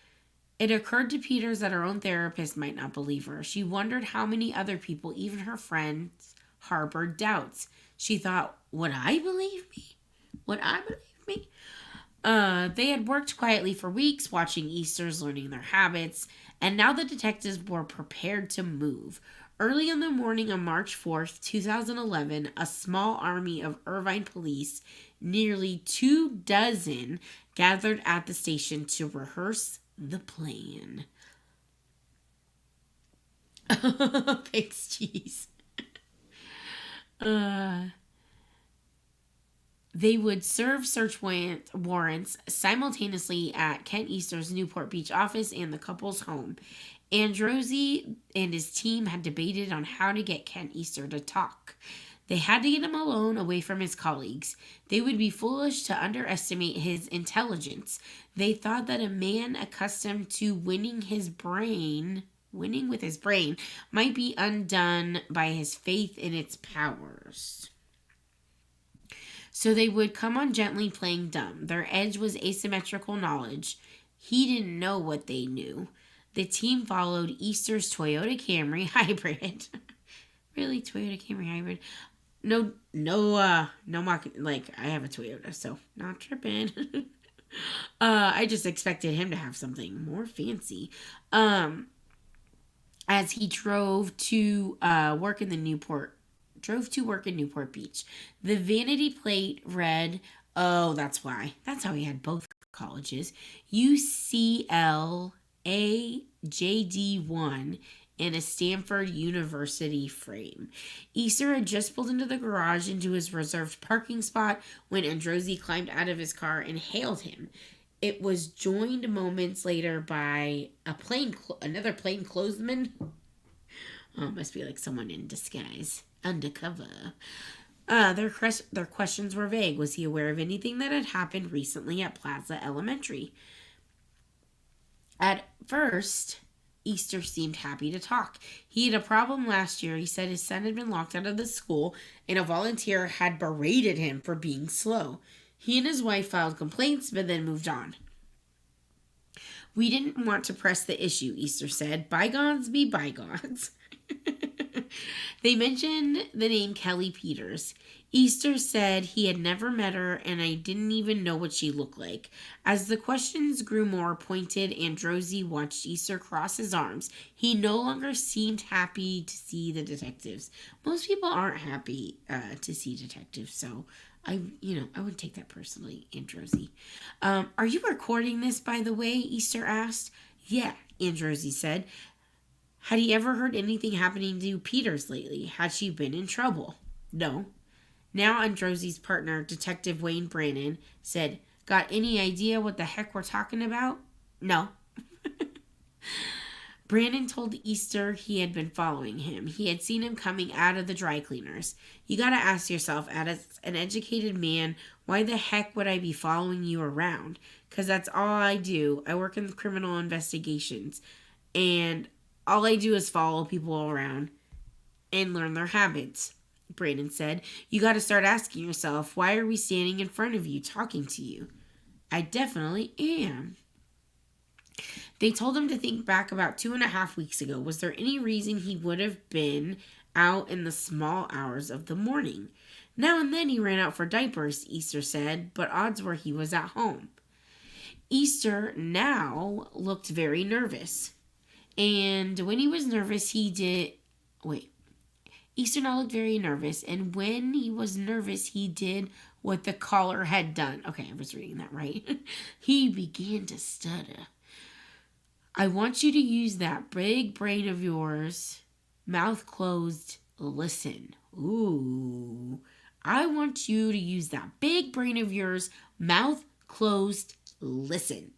It occurred to Peters that her own therapist might not believe her. She wondered how many other people, even her friends, harbored doubts. She thought, would I believe me? Would I believe me? They had worked quietly for weeks, watching Easters, learning their habits, and now the detectives were prepared to move. Early in the morning of March 4th, 2011, a small army of Irvine police, nearly 24, gathered at the station to rehearse the plan. Thanks, jeez. They would serve search warrants simultaneously at Kent Easter's Newport Beach office and the couple's home. Androzzi and his team had debated on how to get Kent Easter to talk. They had to get him alone, away from his colleagues. They would be foolish to underestimate his intelligence. They thought that a man accustomed to winning with his brain, might be undone by his faith in its powers. So they would come on gently, playing dumb. Their edge was asymmetrical knowledge. He didn't know what they knew. The team followed Easter's Toyota Camry hybrid. Really, Toyota Camry hybrid? No, like, I have a Toyota, so not tripping. I just expected him to have something more fancy. As he drove to work in Newport Beach. The vanity plate read, oh, that's why. That's how he had both colleges. UCLAJD1 and a Stanford University frame. Easter had just pulled into the garage into his reserved parking spot when Androzzi climbed out of his car and hailed him. It was joined moments later by another plainclothesman. Oh, must be like someone in disguise. Undercover. Their questions were vague. Was he aware of anything that had happened recently at Plaza Elementary? At first, Easter seemed happy to talk. He had a problem last year. He said his son had been locked out of the school and a volunteer had berated him for being slow. He and his wife filed complaints but then moved on. We didn't want to press the issue, Easter said. Bygones be bygones. They mentioned the name Kelly Peters. Easter said he had never met her and I didn't even know what she looked like. As the questions grew more pointed, Androzy watched Easter cross his arms. He no longer seemed happy to see the detectives. Most people aren't happy to see detectives, so I wouldn't take that personally, Androzy. Are you recording this, by the way? Easter asked. Yeah, Androzy said. Had he ever heard anything happening to Peters lately? Had she been in trouble? No. Now Androzy's partner, Detective Wayne Brannon, said, Got any idea what the heck we're talking about? No. Brannon told Easter he had been following him. He had seen him coming out of the dry cleaners. You gotta ask yourself, as an educated man, why the heck would I be following you around? Because that's all I do. I work in criminal investigations. And all I do is follow people around and learn their habits, Brandon said. You got to start asking yourself, why are we standing in front of you talking to you? I definitely am. They told him to think back about 2.5 weeks ago. Was there any reason he would have been out in the small hours of the morning? Now and then he ran out for diapers, Easter said, but odds were he was at home. Easter now looked very nervous. And when he was nervous, Easter now looked very nervous. And when he was nervous, he did what the caller had done. Okay, I was reading that right. He began to stutter. I want you to use that big brain of yours, mouth closed, listen. Ooh. I want you to use that big brain of yours, mouth closed, listen.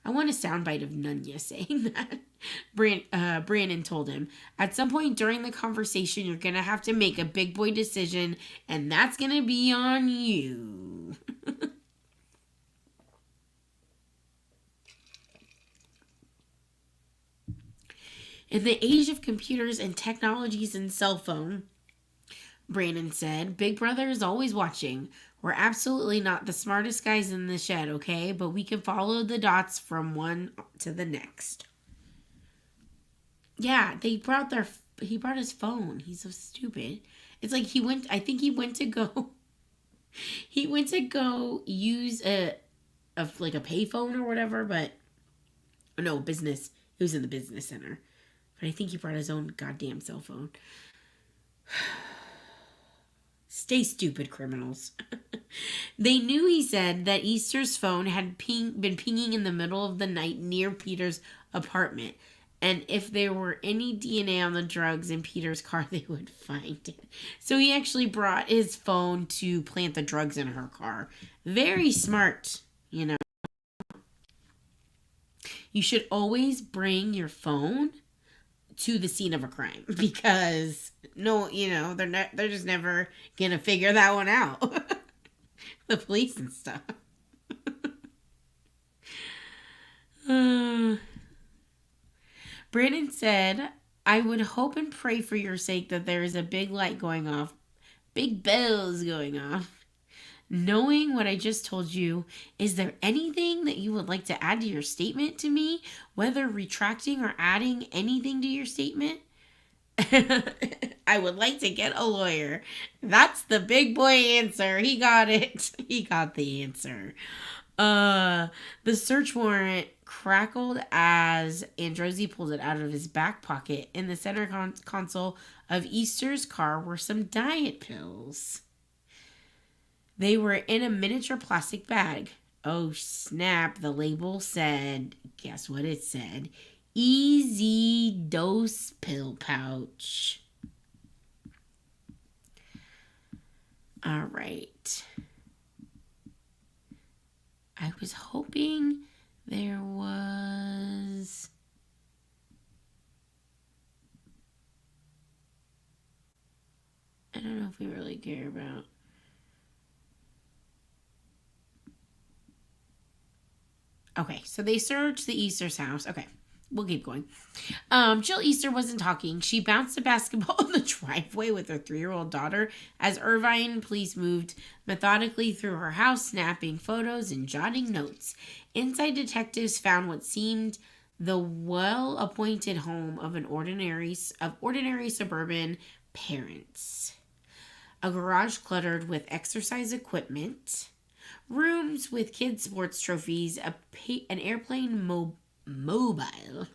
I want a soundbite of Nunya saying that. Brandon told him. At some point during the conversation, you're going to have to make a big boy decision, and that's going to be on you. In the age of computers and technologies and cell phone, Brandon said, Big Brother is always watching. We're absolutely not the smartest guys in the shed, okay? But we can follow the dots from one to the next. Yeah, he brought his phone. He's so stupid. It's like he went to go use a payphone or whatever, but no, business. He was in the business center. But I think he brought his own goddamn cell phone. Stay stupid, criminals. They knew, he said, that Easter's phone had been pinging in the middle of the night near Peter's apartment. And if there were any DNA on the drugs in Peter's car, they would find it. So he actually brought his phone to plant the drugs in her car. Very smart, you know. You should always bring your phone to the scene of a crime, because they're just never gonna figure that one out. The police and stuff. Brandon said, I would hope and pray for your sake that there is a big light going off, big bells going off. Knowing what I just told you, is there anything that you would like to add to your statement to me? Whether retracting or adding anything to your statement? I would like to get a lawyer. That's the big boy answer. He got it. He got the answer. The search warrant crackled as Androzy pulled it out of his back pocket. In the center console of Easter's car were some diet pills. They were in a miniature plastic bag. Oh, snap. The label said, guess what it said? Easy dose pill pouch. All right. I was hoping there was... I don't know if we really care about... Okay, so they searched the Easter's house. Okay, we'll keep going. Jill Easter wasn't talking. She bounced a basketball in the driveway with her 3-year-old daughter as Irvine police moved methodically through her house, snapping photos and jotting notes. Inside, detectives found what seemed the well-appointed home of ordinary suburban parents. A garage cluttered with exercise equipment, rooms with kids' sports trophies, an airplane mobile,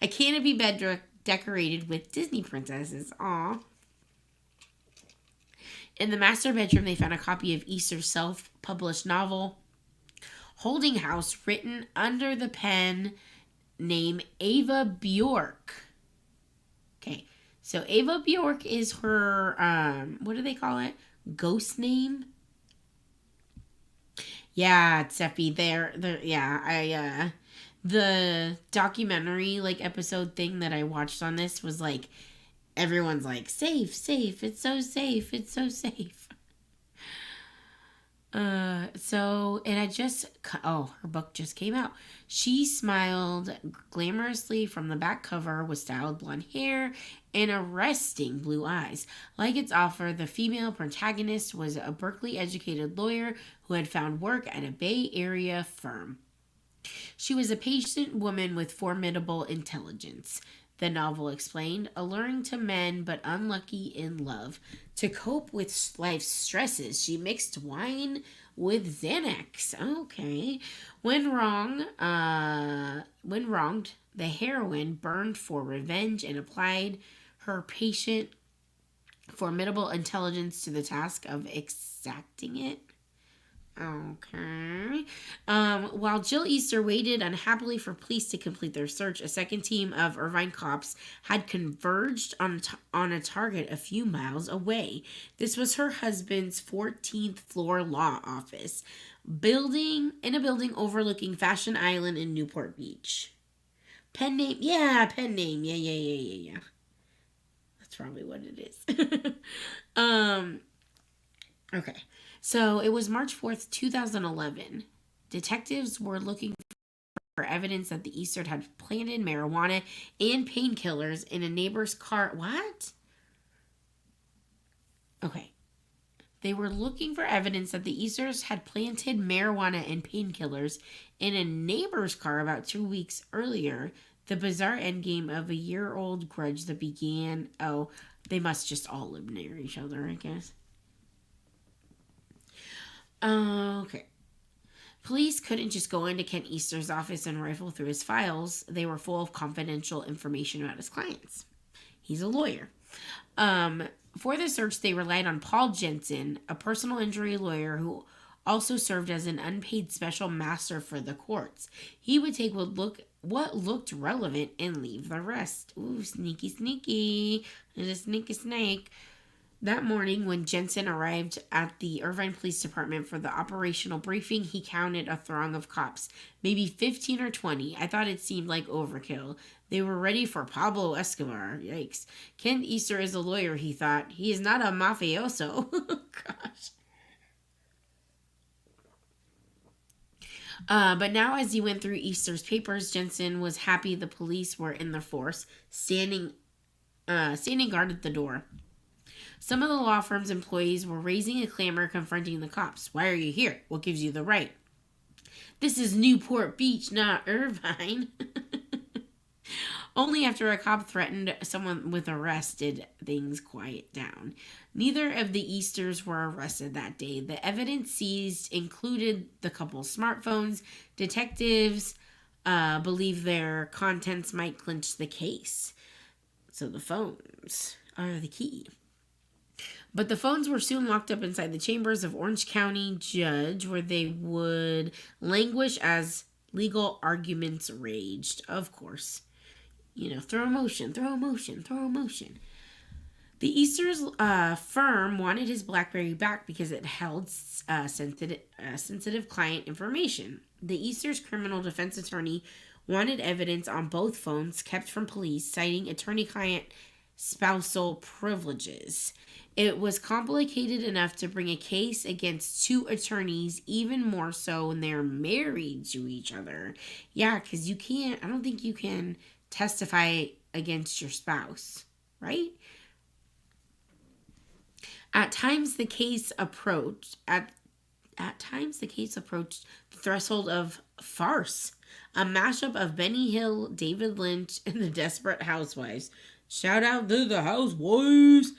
a canopy bed decorated with Disney princesses. Aw. In the master bedroom, they found a copy of Easter's self-published novel, Holding House, written under the pen name Ava Bjork. Okay, so Ava Bjork is her, what do they call it? Ghost name? Yeah, Steffi, the documentary, like, episode thing that I watched on this was, like, everyone's like, safe, safe, it's so safe, it's so safe. So it had her book just came out. She smiled glamorously from the back cover with styled blonde hair and arresting blue eyes. Like its author, the female protagonist was a Berkeley-educated lawyer who had found work at a Bay Area firm. She was a patient woman with formidable intelligence, the novel explained, alluring to men but unlucky in love. To cope with life's stresses, she mixed wine with Xanax. Okay. When wronged, the heroine burned for revenge and applied her patient, formidable intelligence to the task of exacting it. Okay. While Jill Easter waited unhappily for police to complete their search, a second team of Irvine cops had converged on a target a few miles away. This was her husband's 14th floor law office, in a building overlooking Fashion Island in Newport Beach. Pen name? Yeah, pen name. Yeah. That's probably what it is. Okay. So it was March 4th, 2011. Detectives were looking for evidence that the Easters had planted marijuana and painkillers in a neighbor's car. What? Okay. They were looking for evidence that the Easters had planted marijuana and painkillers in a neighbor's car about 2 weeks earlier. The bizarre endgame of a year-old grudge that began... Oh, they must just all live near each other, I guess. Okay. Police couldn't just go into Kent Easter's office and rifle through his files. They were full of confidential information about his clients. He's a lawyer. For the search, they relied on Paul Jensen, a personal injury lawyer who also served as an unpaid special master for the courts. He would take what looked relevant and leave the rest. Ooh, sneaky. There's a sneaky snake. That morning, when Jensen arrived at the Irvine Police Department for the operational briefing, he counted a throng of cops, maybe 15 or 20. I thought it seemed like overkill. They were ready for Pablo Escobar. Yikes. Kent Easter is a lawyer, he thought. He is not a mafioso. Gosh. But now, as he went through Easter's papers, Jensen was happy the police were in their force, standing guard at the door. Some of the law firm's employees were raising a clamor confronting the cops. Why are you here? What gives you the right? This is Newport Beach, not Irvine. Only after a cop threatened someone with arrest did things quiet down. Neither of the Easters were arrested that day. The evidence seized included the couple's smartphones. Detectives believe their contents might clinch the case. So the phones are the key. But the phones were soon locked up inside the chambers of Orange County judge, where they would languish as legal arguments raged. Of course. Throw a motion. The Easters firm wanted his BlackBerry back because it held sensitive client information. The Easters criminal defense attorney wanted evidence on both phones kept from police, citing attorney-client spousal privileges. It was complicated enough to bring a case against two attorneys, even more so when they're married to each other. Yeah, because I don't think you can testify against your spouse, right? At times the case approached the threshold of farce. A mashup of Benny Hill, David Lynch, and the Desperate Housewives. Shout out to the Housewives.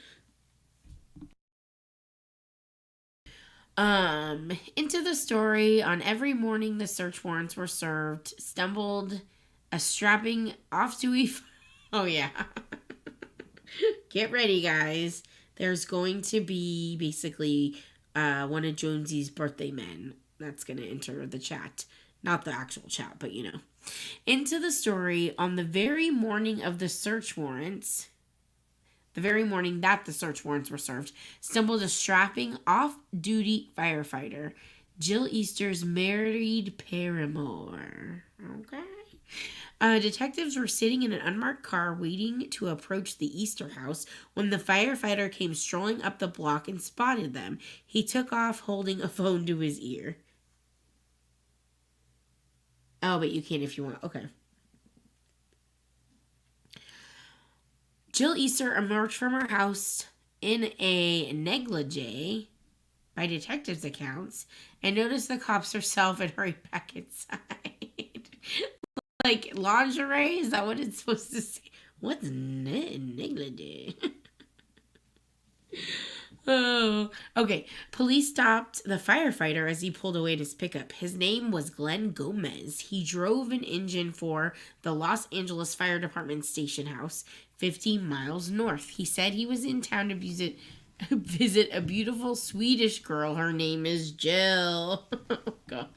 Into the story, on every morning the search warrants were served, stumbled a strapping off to oh yeah. Get ready, guys. There's going to be basically one of Jonesy's birthday men that's going to enter the chat. Not the actual chat, but you know. Into the story, on the very morning of the search warrants, the very morning that the search warrants were served, stumbled a strapping off-duty firefighter, Jill Easter's married paramour. Okay. Detectives were sitting in an unmarked car waiting to approach the Easter house when the firefighter came strolling up the block and spotted them. He took off holding a phone to his ear. Oh, but you can if you want. Okay. Jill Easter emerged from her house in a negligee, by detectives' accounts, and noticed the cops herself and hurried back inside. Like lingerie? Is that what it's supposed to say? What's negligee? Oh, okay. Police stopped the firefighter as he pulled away to his pickup. His name was Glenn Gomez. He drove an engine for the Los Angeles Fire Department station house, 15 miles north. He said he was in town to visit a beautiful Swedish girl. Her name is Jill. Oh, God.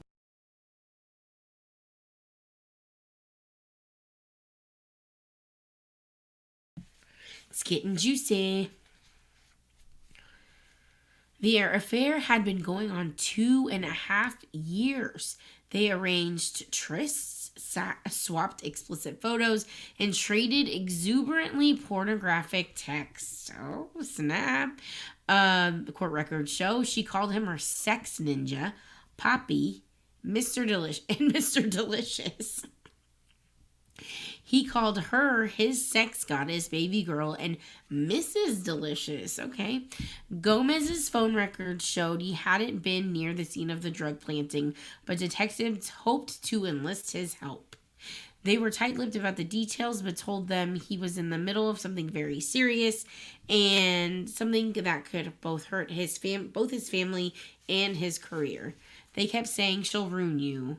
It's getting juicy. Their affair had been going on 2.5 years. They arranged trysts, swapped explicit photos, and traded exuberantly pornographic texts. Oh, snap. The court records show she called him her sex ninja, Poppy, Mr. and Mr. Delicious. He called her his sex goddess, baby girl, and Mrs. Delicious. Okay. Gomez's phone records showed he hadn't been near the scene of the drug planting, but detectives hoped to enlist his help. They were tight-lipped about the details, but told them he was in the middle of something very serious and something that could both hurt both his family and his career. They kept saying, "She'll ruin you."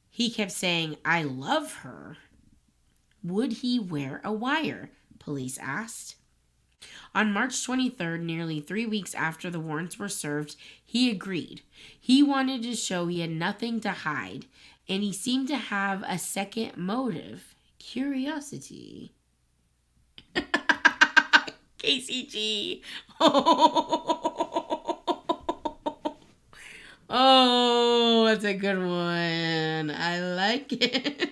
He kept saying, "I love her." Would he wear a wire? Police asked. On March 23rd, nearly 3 weeks after the warrants were served, he agreed. He wanted to show he had nothing to hide, and he seemed to have a second motive: curiosity. KCG. Oh, that's a good one. I like it.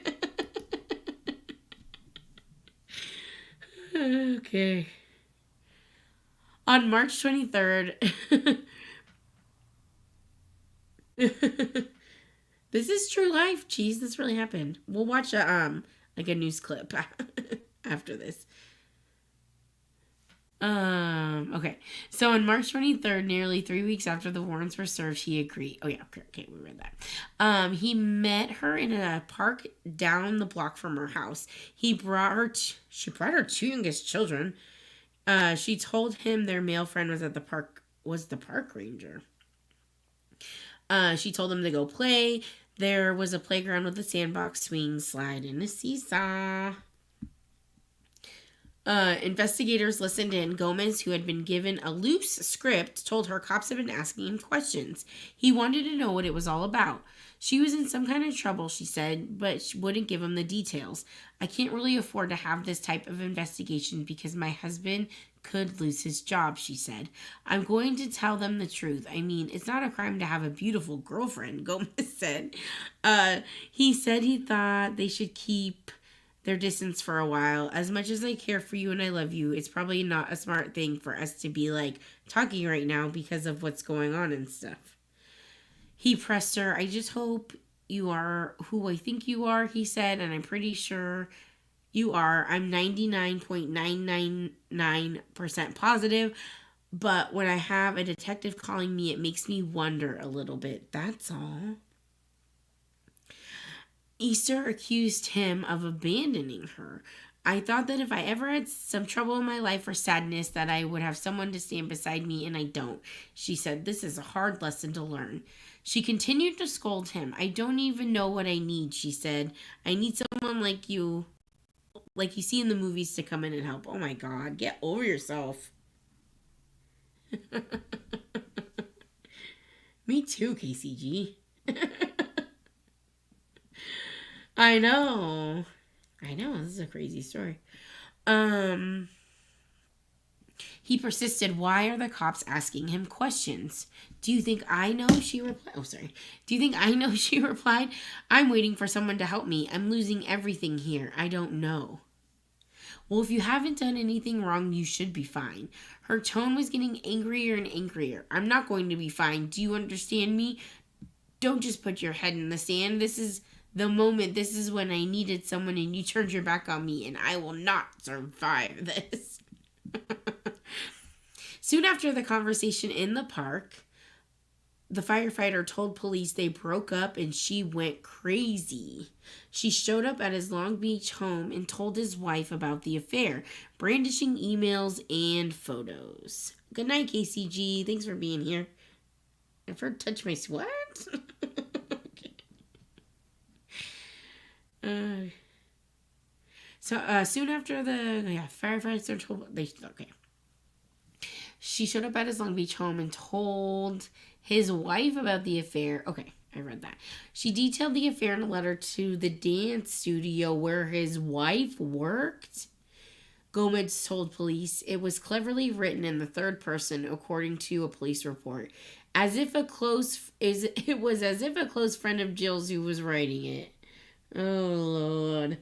Okay. On March 23rd. This is true life. Jeez, this really happened. We'll watch a news clip after this. Okay. So on March 23rd, nearly 3 weeks after the warrants were served, he agreed. Oh yeah, okay, we read that. He met her in a park down the block from her house. She brought her two youngest children. She told him their male friend was at the park, was the park ranger. She told him to go play. There was a playground with a sandbox, swing, slide, and a seesaw. Investigators listened in. Gomez, who had been given a loose script, told her cops had been asking him questions. He wanted to know what it was all about. She was in some kind of trouble, she said, but she wouldn't give him the details. "I can't really afford to have this type of investigation because my husband could lose his job," she said. "I'm going to tell them the truth. I mean, it's not a crime to have a beautiful girlfriend," Gomez said. He said he thought they should keep their distance for a while. "As much as I care for you and I love you, it's probably not a smart thing for us to be talking right now because of what's going on and stuff." He pressed her. "I just hope you are who I think you are," he said, "and I'm pretty sure you are. I'm 99.999% positive, but when I have a detective calling me, it makes me wonder a little bit. That's all." Easter accused him of abandoning her. I thought that if I ever had some trouble in my life or sadness that I would have someone to stand beside me, and I don't. She said, this is a hard lesson to learn. She continued to scold him. I don't even know what I need, she said. I need someone like you see in the movies to come in and help. Oh my God, get over yourself. Me too, KCG. I know. This is a crazy story. He persisted. Why are the cops asking him questions? Do you think I know? She replied. Oh, sorry. Do you think I know? She replied. I'm waiting for someone to help me. I'm losing everything here. I don't know. Well, if you haven't done anything wrong, you should be fine. Her tone was getting angrier and angrier. I'm not going to be fine. Do you understand me? Don't just put your head in the sand. This is the moment. This is when I needed someone and you turned your back on me, and I will not survive this. Soon after the conversation in the park, the firefighter told police they broke up and she went crazy. She showed up at his Long Beach home and told his wife about the affair, brandishing emails and photos. Good night, KCG. Thanks for being here. I've heard touch my sweat. Okay. Soon after the firefighter told she showed up at his Long Beach home and told his wife about the affair. Okay, I read that. She detailed the affair in a letter to the dance studio where his wife worked. Gomez told police it was cleverly written in the third person, according to a police report, it was as if a close friend of Jill's who was writing it. Oh, Lord.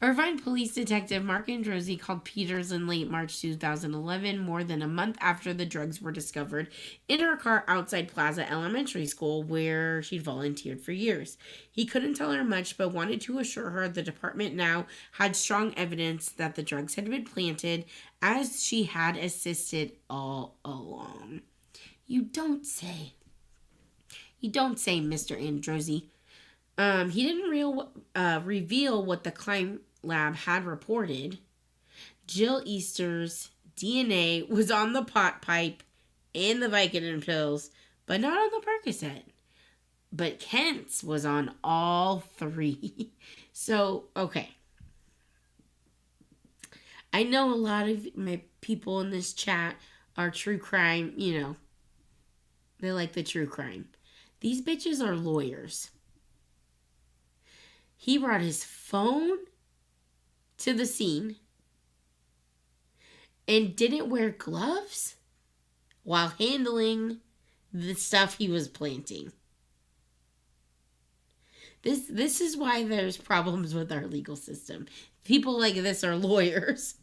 Irvine Police Detective Mark Androzzi called Peters in late March 2011, more than a month after the drugs were discovered in her car outside Plaza Elementary School, where she'd volunteered for years. He couldn't tell her much, but wanted to assure her the department now had strong evidence that the drugs had been planted, as she had assisted all along. You don't say, Mr. Androzzi. He didn't reveal what the crime lab had reported. Jill Easter's DNA was on the pot pipe and the Vicodin pills, but not on the Percocet. But Kent's was on all three. So, okay. I know a lot of my people in this chat are true crime, they like the true crime. These bitches are lawyers. He brought his phone to the scene and didn't wear gloves while handling the stuff he was planting. This is why there's problems with our legal system. People like this are lawyers.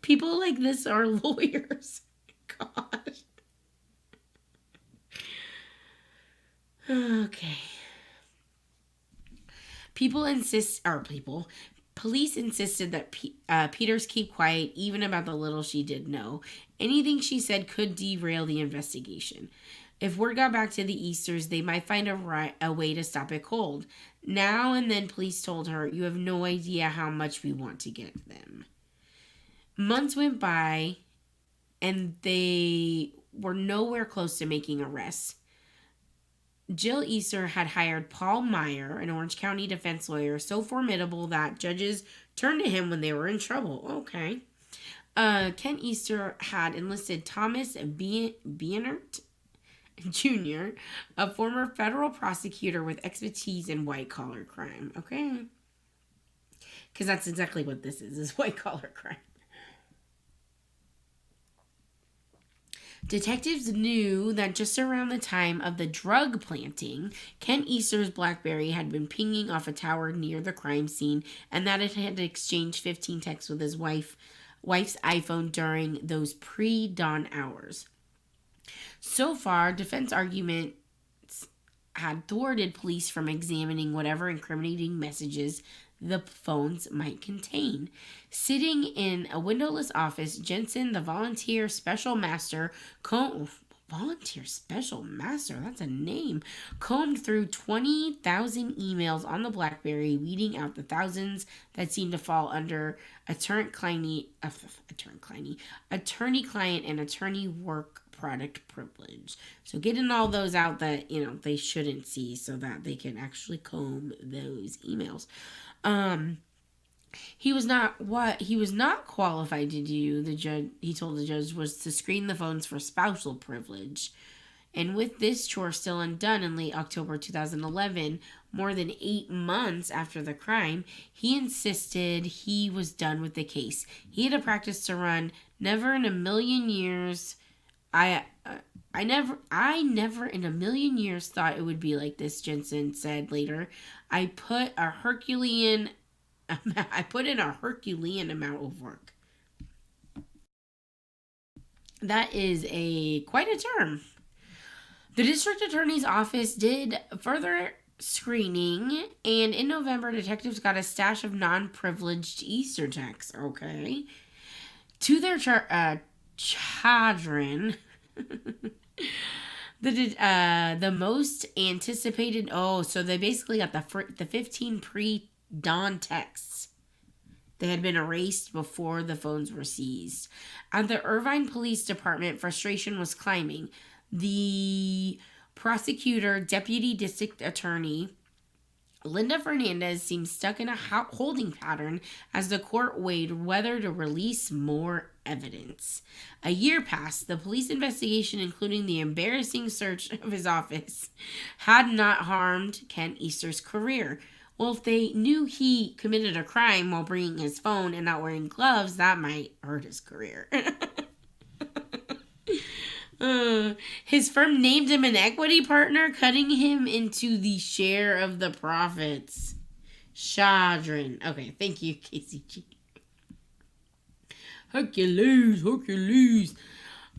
People like this are lawyers. God. Okay. Police insisted that Peters keep quiet even about the little she did know. Anything she said could derail the investigation. If word got back to the Easters, they might find a way to stop it cold. Now and then, police told her, you have no idea how much we want to get them. Months went by, and they were nowhere close to making arrests. Jill Easter had hired Paul Meyer, an Orange County defense lawyer, so formidable that judges turned to him when they were in trouble. Okay. Ken Easter had enlisted Thomas Bienert Jr., a former federal prosecutor with expertise in white-collar crime. Okay. Because that's exactly what this is white-collar crime. Detectives knew that just around the time of the drug planting, Ken Easter's BlackBerry had been pinging off a tower near the crime scene, and that it had exchanged 15 texts with his wife's iPhone during those pre-dawn hours. So far, defense arguments had thwarted police from examining whatever incriminating messages the phones might contain. Sitting in a windowless office, Jensen, the volunteer special master, Volunteer Special Master, that's a name, combed through 20,000 emails on the BlackBerry, weeding out the thousands that seemed to fall under attorney-client and attorney work product privilege. So getting all those out that, they shouldn't see so that they can actually comb those emails. What he was not qualified to do, he told the judge, was to screen the phones for spousal privilege. And with this chore still undone in late October 2011, more than 8 months after the crime, he insisted he was done with the case. He had a practice to run. Never in a million years, I never in a million years thought it would be like this, Jensen said later. I put in a Herculean amount of work. That is quite a term. The district attorney's office did further screening, and in November, detectives got a stash of non-privileged Easter checks. Okay, to their chagrin. The most anticipated. Oh, so they basically got the 15 pre-dawn texts. They had been erased before the phones were seized. At the Irvine Police Department, frustration was climbing. The prosecutor, deputy district attorney, Linda Fernandez, seemed stuck in a holding pattern as the court weighed whether to release more evidence. A year passed. The police investigation, including the embarrassing search of his office, had not harmed Kent Easter's career. Well, if they knew he committed a crime while bringing his phone and not wearing gloves, that might hurt his career. His firm named him an equity partner, cutting him into the share of the profits. Chagrin. Okay, thank you, KCG. Hercules.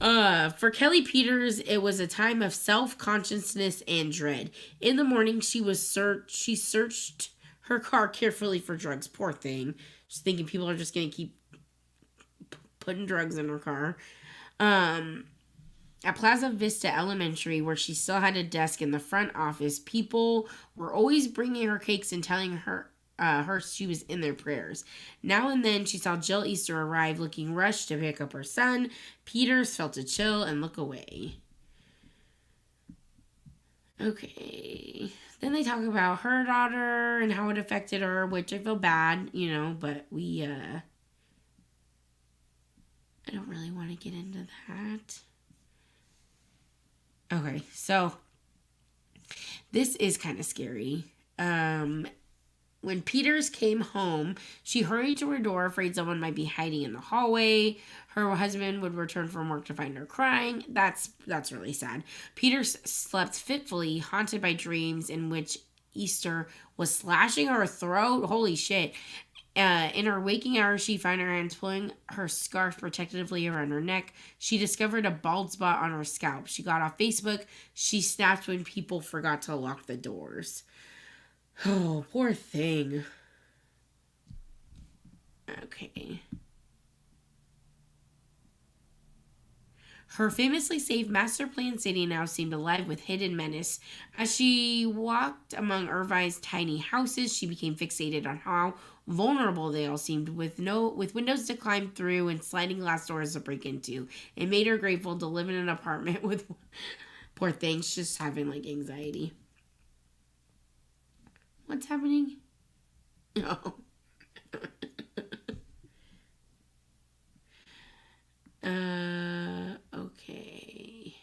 For Kelly Peters, it was a time of self-consciousness and dread. In the morning, she searched her car carefully for drugs. Poor thing. Just thinking people are just going to keep putting drugs in her car. At Plaza Vista Elementary, where she still had a desk in the front office, people were always bringing her cakes and telling her she was in their prayers. Now and then, she saw Jill Easter arrive, looking rushed to pick up her son. Peters felt a chill and look away. Okay. Then they talk about her daughter and how it affected her, which I feel bad, but I don't really want to get into that. Okay, so this is kind of scary. When Peters came home, she hurried to her door, afraid someone might be hiding in the hallway. Her husband would return from work to find her crying. That's really sad. Peters slept fitfully, haunted by dreams in which Easter was slashing her throat. Holy shit. In her waking hours, she found her hands pulling her scarf protectively around her neck. She discovered a bald spot on her scalp. She got off Facebook. She snapped when people forgot to lock the doors. Oh, poor thing. Okay. Her famously safe master plan city now seemed alive with hidden menace. As she walked among Irvine's tiny houses, she became fixated on how vulnerable they all seemed, with windows to climb through and sliding glass doors to break into. It made her grateful to live in an apartment with poor things just having anxiety. What's happening? No. Okay.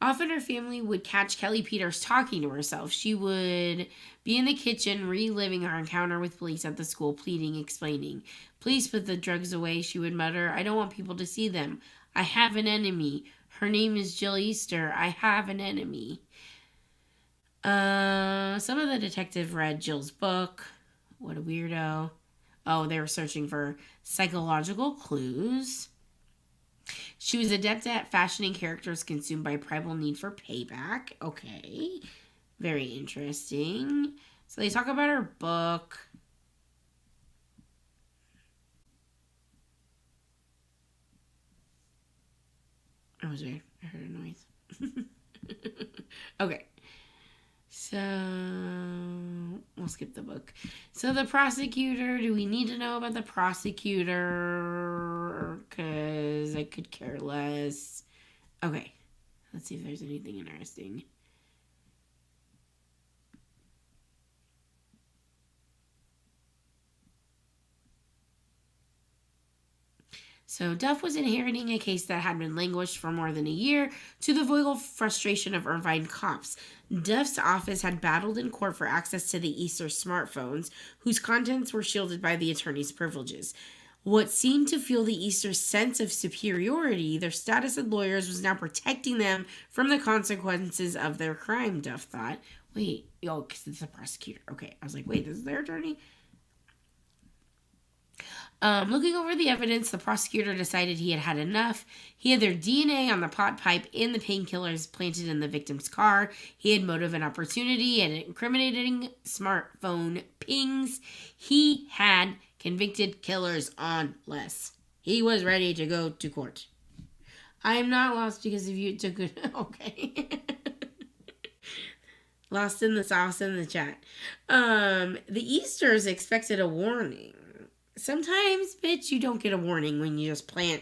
Often her family would catch Kelly Peters talking to herself. She would be in the kitchen, reliving her encounter with police at the school, pleading, explaining. "Please put the drugs away," she would mutter. "I don't want people to see them. I have an enemy. Her name is Jill Easter. I have an enemy." Some of the detectives read Jill's book. What a weirdo. Oh, they were searching for psychological clues. She was adept at fashioning characters consumed by primal need for payback. Okay. Very interesting. So they talk about her book. That was weird. I heard a noise. Okay. So, we'll skip the book. So, the prosecutor, do we need to know about the prosecutor? Because I could care less. Okay. Let's see if there's anything interesting. So Duff was inheriting a case that had been languished for more than a year, to the vocal frustration of Irvine cops. Duff's office had battled in court for access to the Easter smartphones, whose contents were shielded by the attorney's privileges. What seemed to fuel the Easter's sense of superiority, their status as lawyers was now protecting them from the consequences of their crime, Duff thought. Wait, because it's a prosecutor. Okay, I was like, wait, this is their attorney? Looking over the evidence, the prosecutor decided he had had enough. He had their DNA on the pot pipe and the painkillers planted in the victim's car. He had motive and opportunity and incriminating smartphone pings. He had convicted killers on less. He was ready to go to court. I am not lost because of you took it. Okay. Lost in the sauce in the chat. The Easters expected a warning. Sometimes, bitch, you don't get a warning when you just plant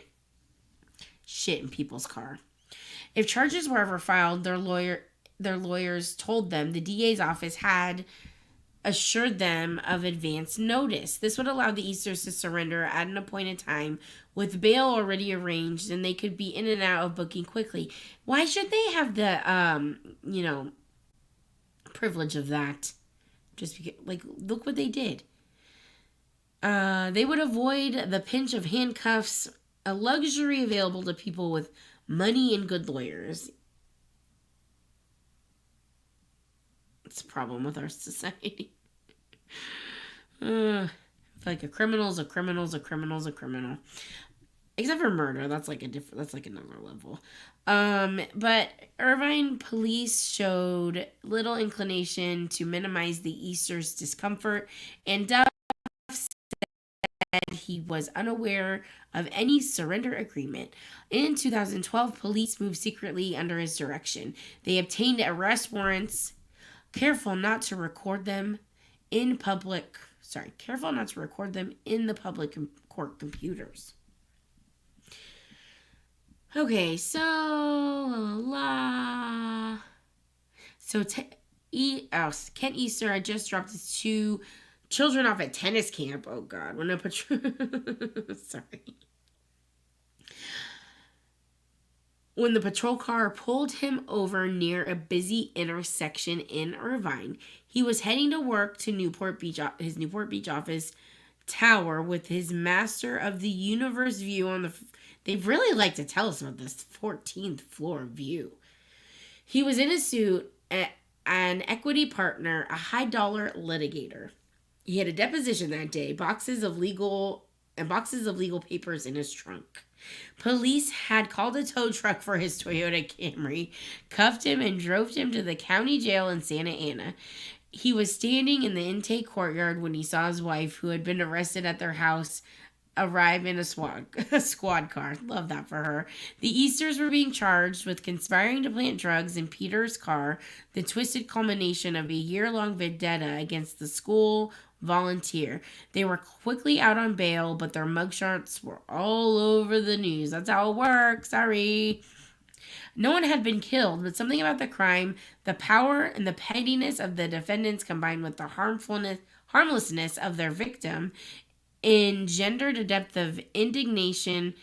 shit in people's car. If charges were ever filed, their lawyers told them the DA's office had assured them of advance notice. This would allow the Easters to surrender at an appointed time with bail already arranged, and they could be in and out of booking quickly. Why should they have the privilege of that? Just because, look what they did. They would avoid the pinch of handcuffs, a luxury available to people with money and good lawyers. It's a problem with our society. Like a criminal's a criminal's a criminal's a criminal. Except for murder, that's like another level. But Irvine police showed little inclination to minimize the Easter's discomfort, and Duff he was unaware of any surrender agreement. In 2012, police moved secretly under his direction. They obtained arrest warrants, careful not to record them in the public court computers. Okay, Kent Easter had just dropped his 2 children off at tennis camp. Oh God, when a When the patrol car pulled him over near a busy intersection in Irvine, he was heading to work to his Newport Beach office tower with his master of the universe view on the. They really like to tell us about this 14th floor view. He was in a suit, an equity partner, a high-dollar litigator. He had a deposition that day, boxes of legal papers in his trunk. Police had called a tow truck for his Toyota Camry, cuffed him, and drove him to the county jail in Santa Ana. He was standing in the intake courtyard when he saw his wife, who had been arrested at their house, arrive in a squad car. Love that for her. The Easters were being charged with conspiring to plant drugs in Peter's car, the twisted culmination of a year-long vendetta against the school volunteer. They were quickly out on bail, but their mugshots were all over the news. That's how it works. Sorry. No one had been killed, but something about the crime, the power and the pettiness of the defendants combined with the harmlessness of their victim engendered a depth of indignation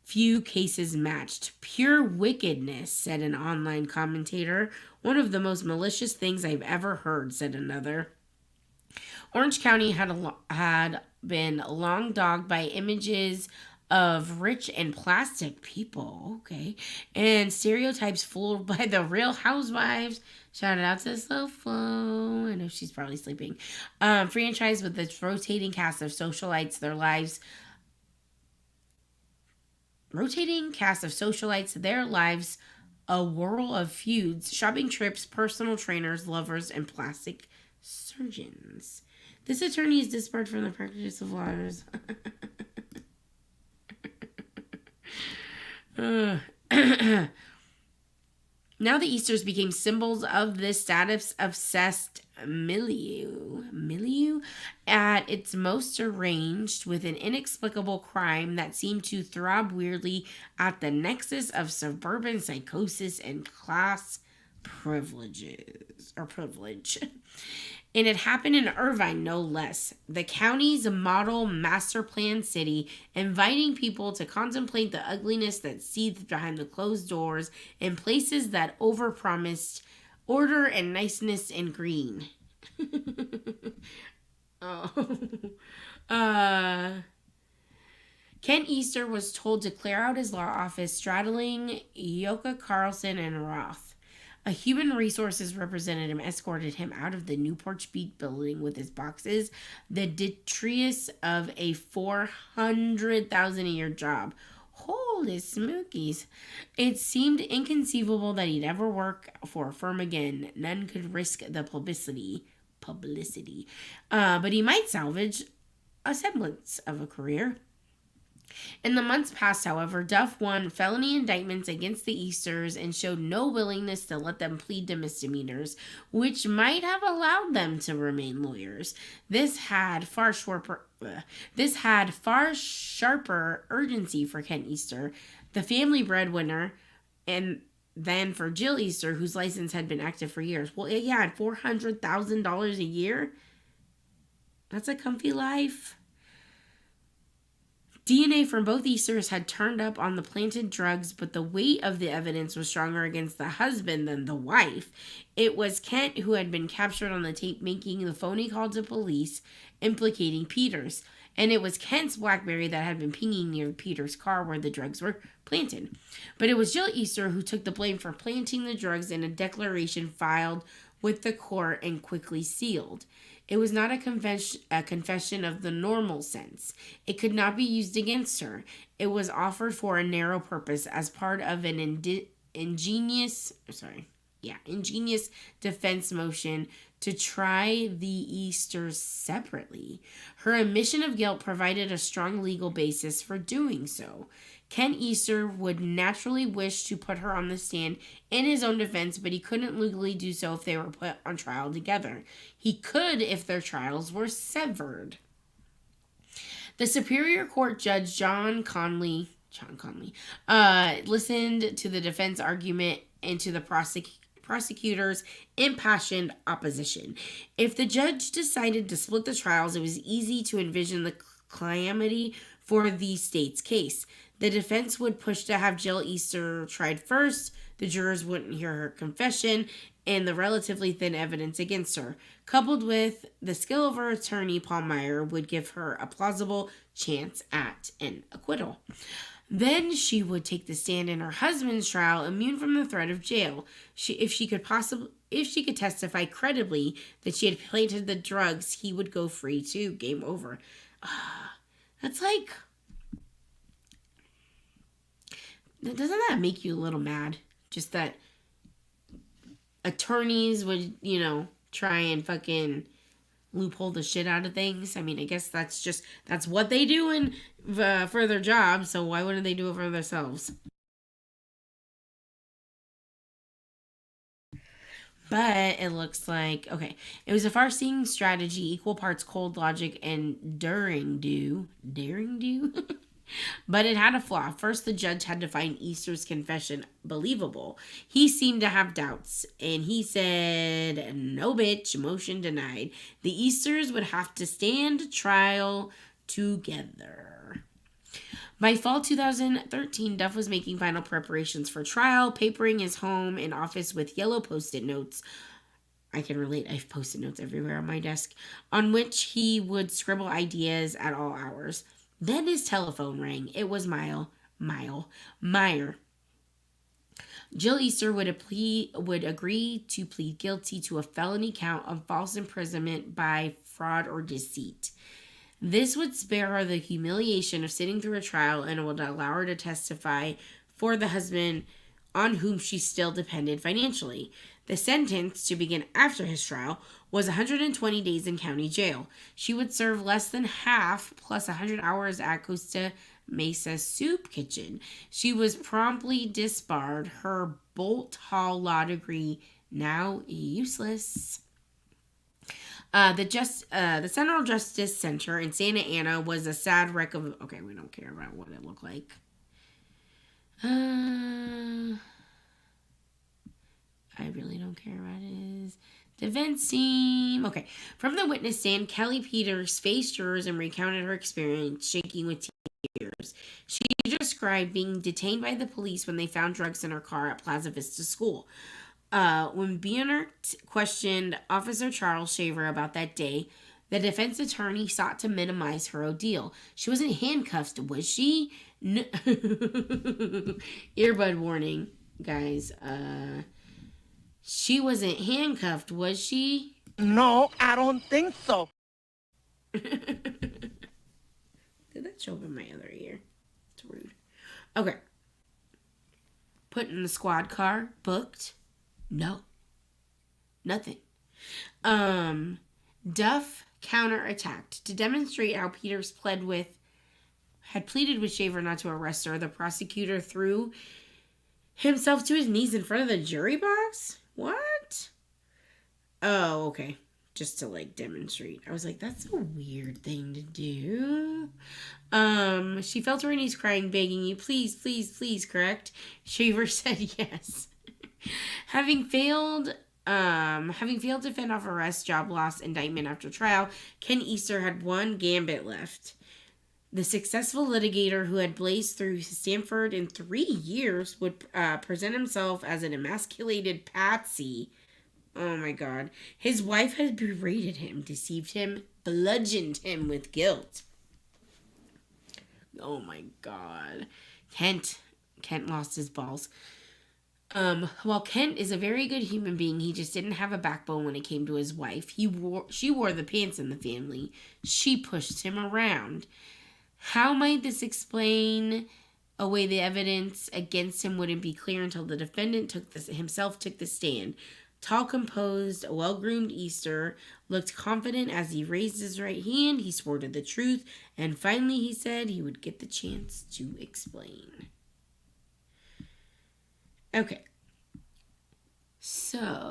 few cases matched. Pure wickedness, said an online commentator. One of the most malicious things I've ever heard, said another. Orange County had been long dogged by images of rich and plastic people, okay, and stereotypes fueled by the Real Housewives. Shout out to Slow Flo. I know she's probably sleeping. Franchise with its rotating cast of socialites, their lives, a whirl of feuds, shopping trips, personal trainers, lovers, and plastic surgeons. This attorney is disbarred from the practice of lawyers. Now the Easters became symbols of this status-obsessed milieu at its most deranged, with an inexplicable crime that seemed to throb weirdly at the nexus of suburban psychosis and class privilege. And it happened in Irvine, no less, the county's model master plan city, inviting people to contemplate the ugliness that seethed behind the closed doors in places that overpromised order and niceness and green. oh. Ken Easter was told to clear out his law office straddling Yoka Carlson and Roth. A human resources representative escorted him out of the Newport Beach building with his boxes, the detritus of a $400,000 a year job. Holy smokies. It seemed inconceivable that he'd ever work for a firm again. None could risk the publicity. But he might salvage a semblance of a career. In the months past, however, Duff won felony indictments against the Easters and showed no willingness to let them plead to misdemeanors, which might have allowed them to remain lawyers. This had far sharper urgency for Ken Easter, the family breadwinner, and than for Jill Easter, whose license had been active for years. Well, yeah, at $400,000 a year. That's a comfy life. DNA from both Easters had turned up on the planted drugs, but the weight of the evidence was stronger against the husband than the wife. It was Kent who had been captured on the tape making the phony call to police implicating Peters. And it was Kent's BlackBerry that had been pinging near Peters' car where the drugs were planted. But it was Jill Easter who took the blame for planting the drugs in a declaration filed with the court and quickly sealed. It was not a confession of the normal sense. It could not be used against her. It was offered for a narrow purpose as part of an ingenious defense motion to try the Easters separately. Her admission of guilt provided a strong legal basis for doing so. Ken Easter would naturally wish to put her on the stand in his own defense, but he couldn't legally do so if they were put on trial together. He could if their trials were severed. The Superior Court Judge John Conley listened to the defense argument and to the prosecutor's impassioned opposition. If the judge decided to split the trials, it was easy to envision the calamity for the state's case. The defense would push to have Jill Easter tried first, the jurors wouldn't hear her confession, and the relatively thin evidence against her, coupled with the skill of her attorney, Paul Meyer, would give her a plausible chance at an acquittal. Then she would take the stand in her husband's trial, immune from the threat of jail. If she could testify credibly that she had planted the drugs, he would go free too. Game over. That's like... Doesn't that make you a little mad? Just that attorneys would, try and fucking loophole the shit out of things. I mean, I guess that's what they do for their job, so why wouldn't they do it for themselves? But it looks like, okay, it was a far-seeing strategy, equal parts cold logic and daring do. But it had a flaw. First, the judge had to find Easter's confession believable. He seemed to have doubts, and he said, "No, bitch, motion denied." The Easters would have to stand trial together. By fall 2013, Duff was making final preparations for trial, papering his home and office with yellow Post-it notes. I can relate. I have Post-it notes everywhere on my desk, on which he would scribble ideas at all hours. Then his telephone rang. It was Meyer. Jill Easter would agree to plead guilty to a felony count of false imprisonment by fraud or deceit. This would spare her the humiliation of sitting through a trial and would allow her to testify for the husband on whom she still depended financially. The sentence, to begin after his trial, was 120 days in county jail. She would serve less than half, plus 100 hours at Costa Mesa Soup Kitchen. She was promptly disbarred, her Bolt Hall law degree, now useless. The Central Justice Center in Santa Ana was a sad wreck of. Okay, we don't care about what it looked like. I really don't care about his defense team. Okay, from the witness stand, Kelly Peters faced jurors and recounted her experience, shaking with tears. She described being detained by the police when they found drugs in her car at Plaza Vista School. When Bienert questioned Officer Charles Shaver about that day, the defense attorney sought to minimize her ordeal. She wasn't handcuffed, was she? No. Earbud warning, guys. She wasn't handcuffed, was she? No, I don't think so. Did that show up in my other ear? It's rude. Okay. Put in the squad car. Booked. No. Nothing. Duff counterattacked. To demonstrate how Peters had pleaded with Shaver not to arrest her, the prosecutor threw himself to his knees in front of the jury box? What? Oh, okay. Just to, demonstrate. I was like, that's a weird thing to do. She fell to her knees crying, begging you, please, please, please, correct? Shaver said yes. Having failed to fend off arrest, job loss, indictment after trial, Ken Easter had one gambit left. The successful litigator who had blazed through Stanford in 3 years would present himself as an emasculated patsy. Oh my God. His wife had berated him, deceived him, bludgeoned him with guilt. Oh my God. Kent lost his balls. While Kent is a very good human being, he just didn't have a backbone when it came to his wife. She wore the pants in the family. She pushed him around. How might this explain away the evidence against him wouldn't be clear until the defendant himself took the stand. Tall, composed, well-groomed Easter looked confident as he raised his right hand. He swore to the truth, and finally he said he would get the chance to explain. Okay. So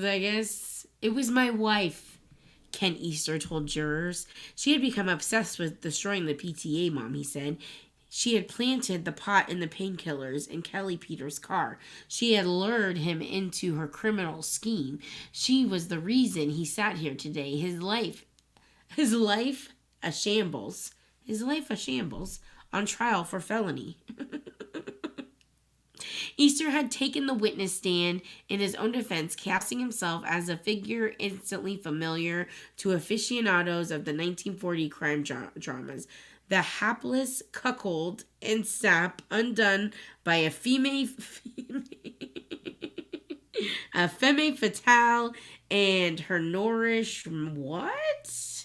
I guess it was my wife, Ken Easter told jurors. She had become obsessed with destroying the P.T.A. mom, he said. She had planted the pot and the painkillers in Kelly Peters' car. She had lured him into her criminal scheme. She was the reason he sat here today. His life a shambles. His life a shambles. On trial for felony. Easter had taken the witness stand in his own defense, casting himself as a figure instantly familiar to aficionados of the 1940 crime dramas. The hapless cuckold and sap undone by a femme fatale and her nourish machinations.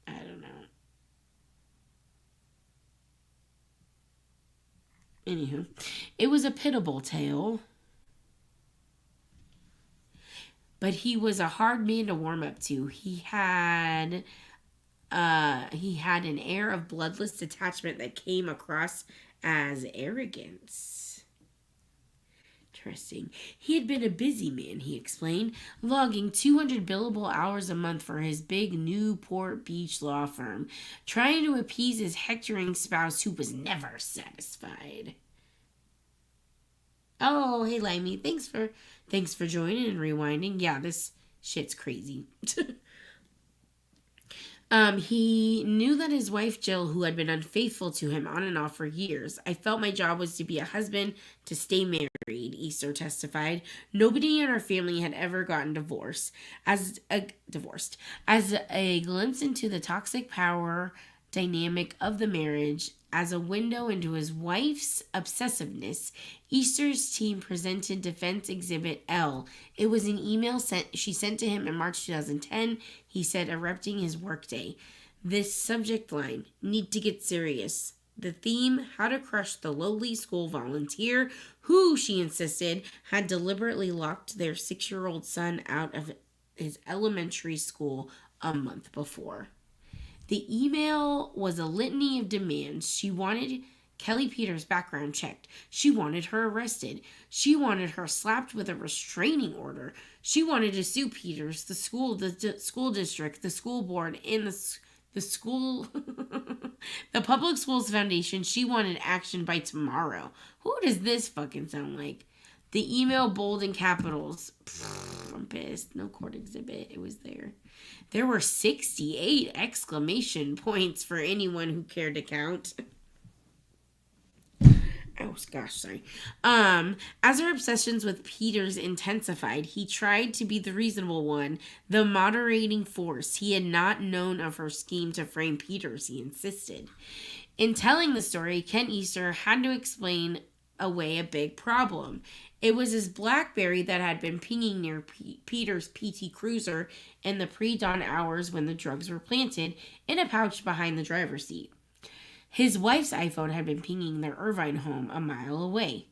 I don't know. Anywho, it was a pitiable tale. But he was a hard man to warm up to. He had an air of bloodless detachment that came across as arrogance. Interesting. He had been a busy man, he explained, logging 200 billable hours a month for his big Newport Beach law firm, trying to appease his hectoring spouse who was never satisfied. Oh, hey, Limey, thanks for joining and rewinding. Yeah, this shit's crazy. He knew that his wife Jill, who had been unfaithful to him on and off for years. I felt my job was to be a husband, to stay married, Easter testified. Nobody in our family had ever gotten divorced. As a glimpse into the toxic power dynamic of the marriage, as a window into his wife's obsessiveness, Easter's team presented Defense Exhibit L. It was an email she sent to him in March 2010, he said, erupting his workday. This subject line, need to get serious. The theme, how to crush the lowly school volunteer who, she insisted, had deliberately locked their 6-year-old son out of his elementary school a month before. The email was a litany of demands. She wanted Kelly Peters' background checked. She wanted her arrested. She wanted her slapped with a restraining order. She wanted to sue Peters, the school district, the school board, and the school, the Public Schools Foundation. She wanted action by tomorrow. Who does this fucking sound like? The email bold in capitals. I'm pissed. No court exhibit. It was there. There were 68 exclamation points for anyone who cared to count. Oh, gosh, sorry. As her obsessions with Peters intensified, he tried to be the reasonable one, the moderating force. He had not known of her scheme to frame Peters, he insisted. In telling the story, Ken Easter had to explain away a big problem. It was his BlackBerry that had been pinging near Peter's PT Cruiser in the pre-dawn hours when the drugs were planted in a pouch behind the driver's seat. His wife's iPhone had been pinging their Irvine home a mile away.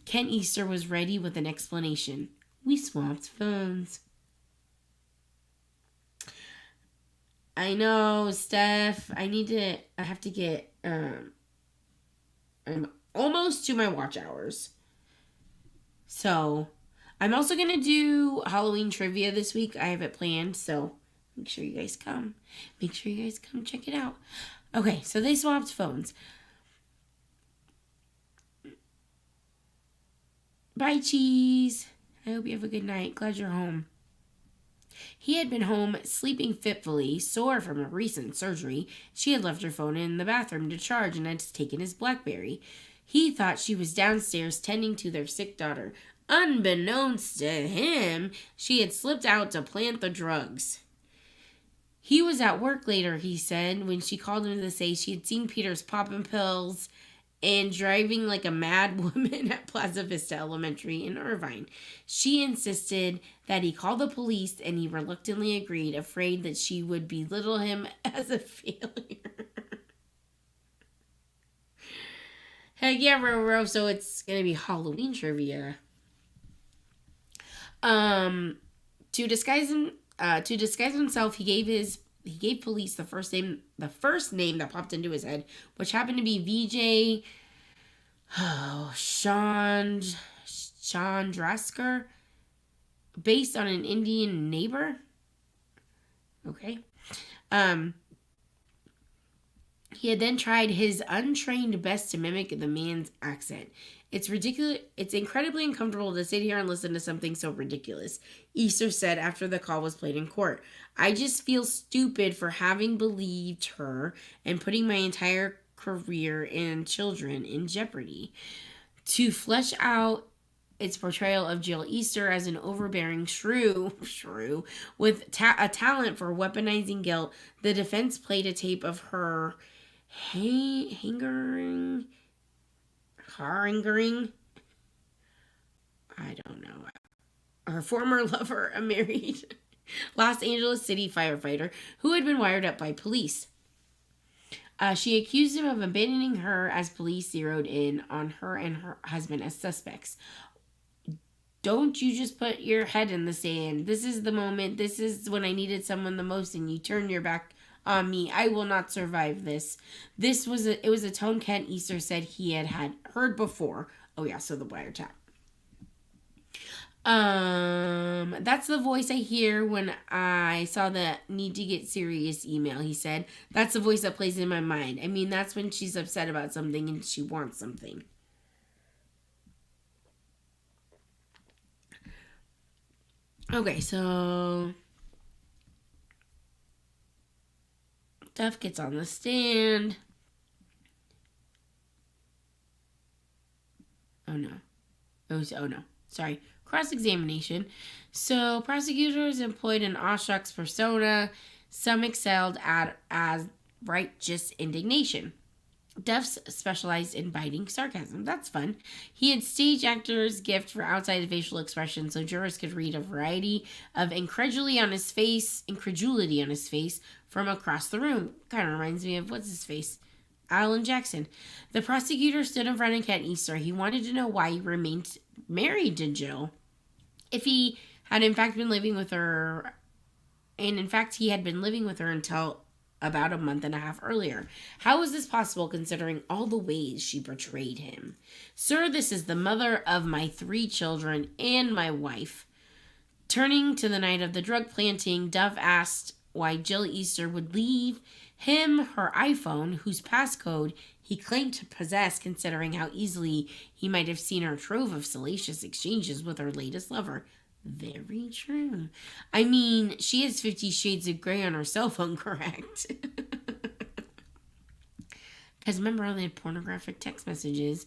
Ken Easter was ready with an explanation. We swapped phones. I know, Steph. I have to get, I'm almost to my watch hours. So, I'm also going to do Halloween trivia this week. I have it planned, so make sure you guys come. Make sure you guys come check it out. Okay, so they swapped phones. Bye, Cheese. I hope you have a good night. Glad you're home. He had been home sleeping fitfully, sore from a recent surgery. She had left her phone in the bathroom to charge and had taken his BlackBerry. He thought she was downstairs tending to their sick daughter. Unbeknownst to him, she had slipped out to plant the drugs. He was at work later, he said, when she called him to say she had seen Peters popping pills and driving like a mad woman at Plaza Vista Elementary in Irvine. She insisted that he call the police, and he reluctantly agreed, afraid that she would belittle him as a failure. Heck yeah, Roro, so it's going to be Halloween trivia. To disguise himself, he gave police the first name that popped into his head, which happened to be VJ Chandraskar, based on an Indian neighbor. Okay. He had then tried his untrained best to mimic the man's accent. It's ridiculous. It's incredibly uncomfortable to sit here and listen to something so ridiculous, Easter said after the call was played in court. I just feel stupid for having believed her and putting my entire career and children in jeopardy. To flesh out its portrayal of Jill Easter as an overbearing shrew with a talent for weaponizing guilt, the defense played a tape of her hangering. I don't know. Her former lover, a married Los Angeles City firefighter who had been wired up by police. She accused him of abandoning her as police zeroed in on her and her husband as suspects. Don't you just put your head in the sand. This is the moment. This is when I needed someone the most, and you turn your back on me. I will not survive this. It was a tone Ken Easter said he had heard before. Oh yeah, so the wiretap. That's the voice I hear when I saw the need to get serious email, he said. That's the voice that plays in my mind. I mean, that's when she's upset about something and she wants something. Okay, so Duff gets on the stand. Oh no. Sorry. Cross-examination. So prosecutors employed an aw shucks persona. Some excelled at as righteous indignation. Duff's specialized in biting sarcasm. That's fun. He had stage actor's gift for outside facial expression, so jurors could read a variety of incredulity on his face from across the room. Kind of reminds me of what's his face? Alan Jackson. The prosecutor stood in front of Kent Easter. He wanted to know why he remained married to Jill. If he had in fact been living with her, and in fact he had been living with her until about a month and a half earlier. How was this possible considering all the ways she betrayed him? Sir, this is the mother of my 3 children and my wife. Turning to the night of the drug planting, Dove asked why Jill Easter would leave him her iPhone, whose passcode he claimed to possess, considering how easily he might have seen her trove of salacious exchanges with her latest lover. Very true. I mean, she has 50 Shades of Grey on her cell phone, correct? Because remember how they had pornographic text messages?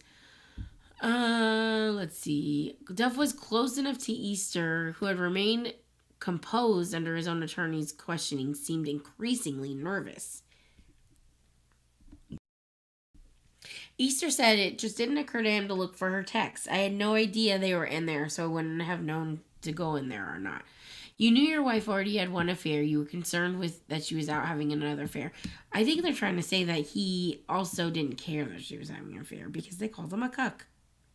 Let's see. Duff was close enough to Easter, who had remained composed under his own attorney's questioning, seemed increasingly nervous. Easter said it just didn't occur to him to look for her texts. I had no idea they were in there, so I wouldn't have known to go in there or not. You knew your wife already had one affair. You were concerned with that she was out having another affair. I think they're trying to say that he also didn't care that she was having an affair because they called him a cuck.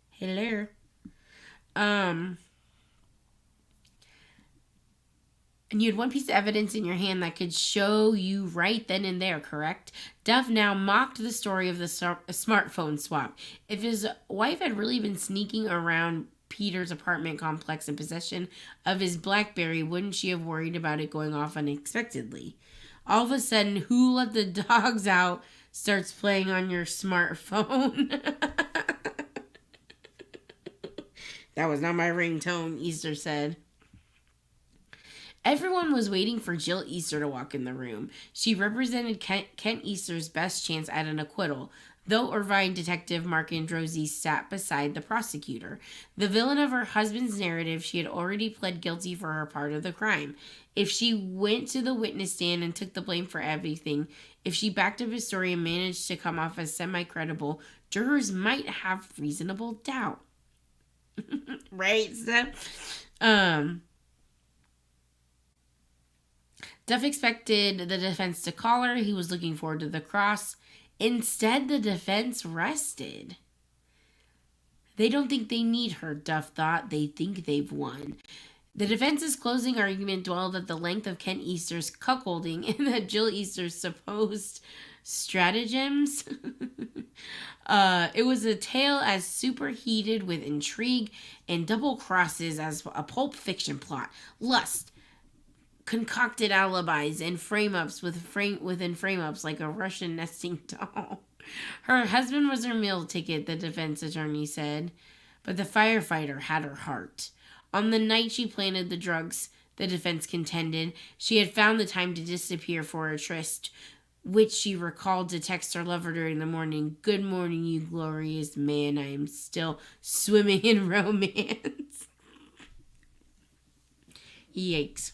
Hello. And you had one piece of evidence in your hand that could show you right then and there, correct? Duff now mocked the story of the smartphone swap. If his wife had really been sneaking around Peter's apartment complex in possession of his BlackBerry, wouldn't she have worried about it going off unexpectedly? All of a sudden, Who Let the Dogs Out starts playing on your smartphone. That was not my ringtone, Easter said. Everyone was waiting for Jill Easter to walk in the room. She represented Kent Easter's best chance at an acquittal, though Irvine Detective Mark Androzzi sat beside the prosecutor. The villain of her husband's narrative, she had already pled guilty for her part of the crime. If she went to the witness stand and took the blame for everything, if she backed up his story and managed to come off as semi-credible, jurors might have reasonable doubt. Right, Steph? Duff expected the defense to call her. He was looking forward to the cross. Instead, the defense rested. They don't think they need her, Duff thought. They think they've won. The defense's closing argument dwelled at the length of Kent Easter's cuckolding and that Jill Easter's supposed stratagems. It was a tale as superheated with intrigue and double crosses as a pulp fiction plot. Lust, concocted alibis, and frame-ups within frame-ups like a Russian nesting doll. Her husband was her meal ticket, the defense attorney said, but the firefighter had her heart. On the night she planted the drugs, the defense contended, she had found the time to disappear for a tryst, which she recalled to text her lover during the morning. Good morning, you glorious man. I am still swimming in romance. Yikes.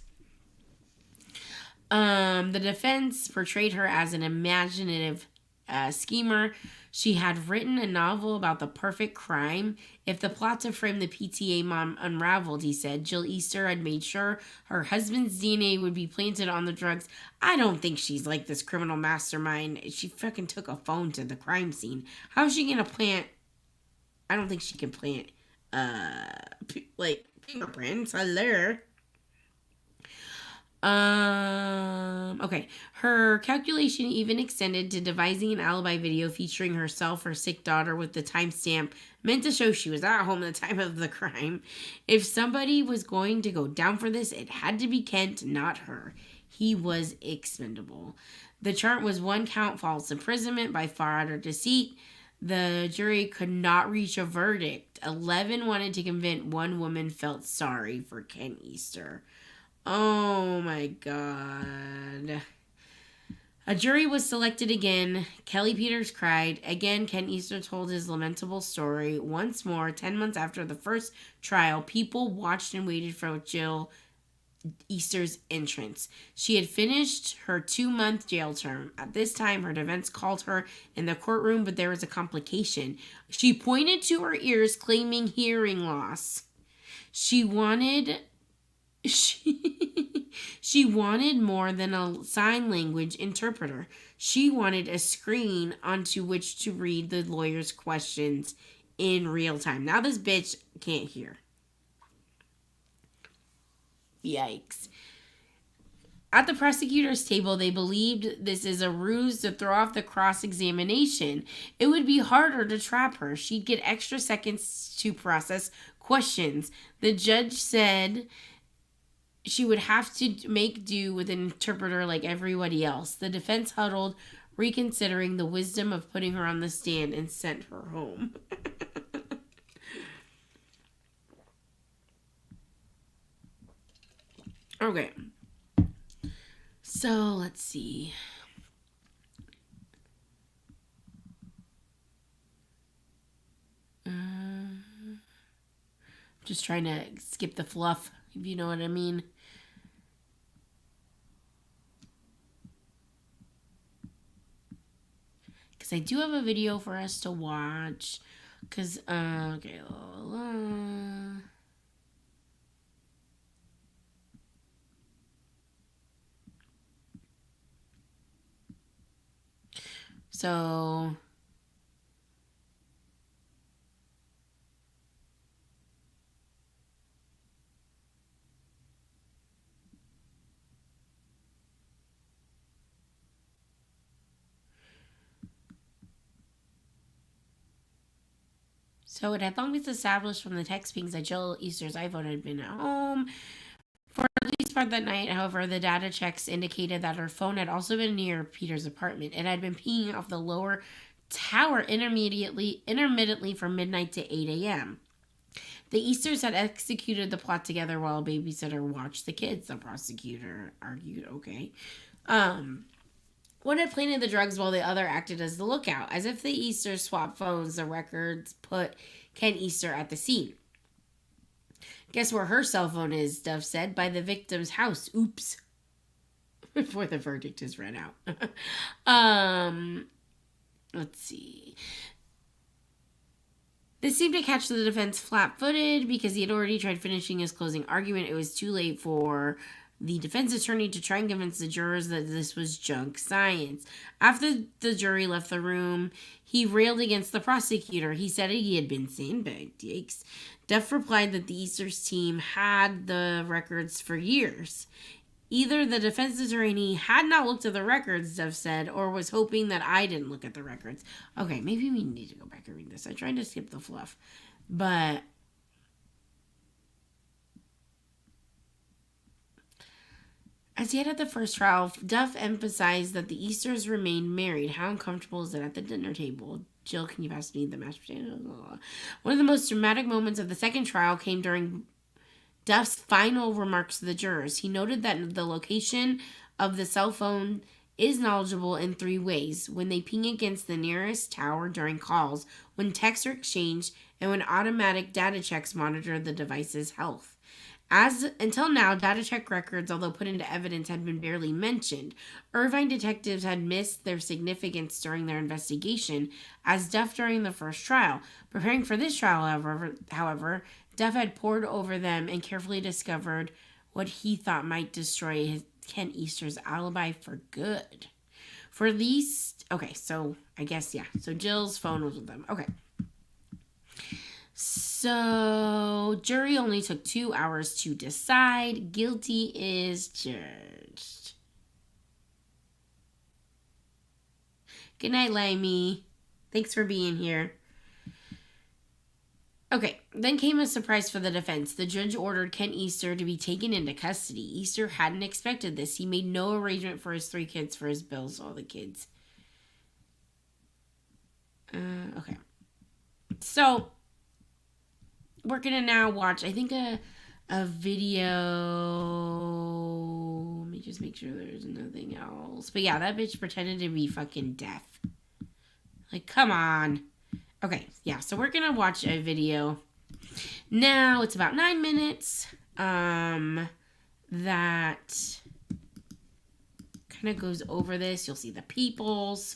The defense portrayed her as an imaginative schemer. She had written a novel about the perfect crime. If the plot to frame the P.T.A. mom unraveled, he said, Jill Easter had made sure her husband's DNA would be planted on the drugs. I don't think she's like this criminal mastermind. She fucking took a phone to the crime scene. How is she gonna plant? I don't think she can plant, fingerprints. Hello. Okay. Her calculation even extended to devising an alibi video featuring herself, her sick daughter, with the timestamp meant to show she was at home at the time of the crime. If somebody was going to go down for this, it had to be Kent, not her. He was expendable. The chart was 1 count false imprisonment by fraud or deceit. The jury could not reach a verdict. 11 wanted to convict. 1 woman felt sorry for Kent Easter. Oh my God. A jury was selected again. Kelly Peters cried. Again, Kent Easter told his lamentable story. Once more, 10 months after the first trial, people watched and waited for Jill Easter's entrance. She had finished her 2-month jail term. At this time, her defense called her in the courtroom, but there was a complication. She pointed to her ears, claiming hearing loss. She wanted She wanted more than a sign language interpreter. She wanted a screen onto which to read the lawyer's questions in real time. Now this bitch can't hear. Yikes. At the prosecutor's table, they believed this is a ruse to throw off the cross-examination. It would be harder to trap her. She'd get extra seconds to process questions. The judge said she would have to make do with an interpreter like everybody else. The defense huddled, reconsidering the wisdom of putting her on the stand, and sent her home. Okay. So, let's see. Just trying to skip the fluff, if you know what I mean. Because I do have a video for us to watch. Because, okay. So... So it had long been established from the text pings that Jill Easter's iPhone had been at home for at least part of that night. However, the data checks indicated that her phone had also been near Peter's apartment. It had been pinging off the lower tower intermittently from midnight to 8 a.m. The Easters had executed the plot together while a babysitter watched the kids, the prosecutor argued. Okay. One had planted the drugs while the other acted as the lookout. As if the Easters swapped phones, the records put Ken Easter at the scene. Guess where her cell phone is, Duff said. By the victim's house. Oops. Before the verdict is read out. Let's see. This seemed to catch the defense flat-footed because he had already tried finishing his closing argument. It was too late for the defense attorney to try and convince the jurors that this was junk science. After the jury left the room, he railed against the prosecutor. He said he had been sandbagged. Yikes. Duff replied that the Easters team had the records for years. Either the defense attorney had not looked at the records, Duff said, or was hoping that I didn't look at the records. Okay, maybe we need to go back and read this. I tried to skip the fluff, but... As he had at the first trial, Duff emphasized that the Easters remained married. How uncomfortable is it at the dinner table? Jill, can you pass me the mashed potatoes? One of the most dramatic moments of the second trial came during Duff's final remarks to the jurors. He noted that the location of the cell phone is knowledgeable in 3 ways: when they ping against the nearest tower during calls, when texts are exchanged, and when automatic data checks monitor the device's health. Until now, data check records, although put into evidence, had been barely mentioned. Irvine detectives had missed their significance during their investigation, as Duff during the first trial. Preparing for this trial, however, Duff had pored over them and carefully discovered what he thought might destroy Ken Easter's alibi for good. For at least... Okay, so I guess, yeah. So Jill's phone was with them. Okay. So, jury only took 2 hours to decide. Guilty is judged. Good night, Limey. Thanks for being here. Okay, then came a surprise for the defense. The judge ordered Ken Easter to be taken into custody. Easter hadn't expected this. He made no arrangement for his 3 kids for his bills, all the kids. Okay. So... we're going to now watch, I think, a video. Let me just make sure there's nothing else. But yeah, that bitch pretended to be fucking deaf. Like, come on. Okay, yeah, so we're going to watch a video. Now, it's about 9 minutes. That kind of goes over this. You'll see the peoples.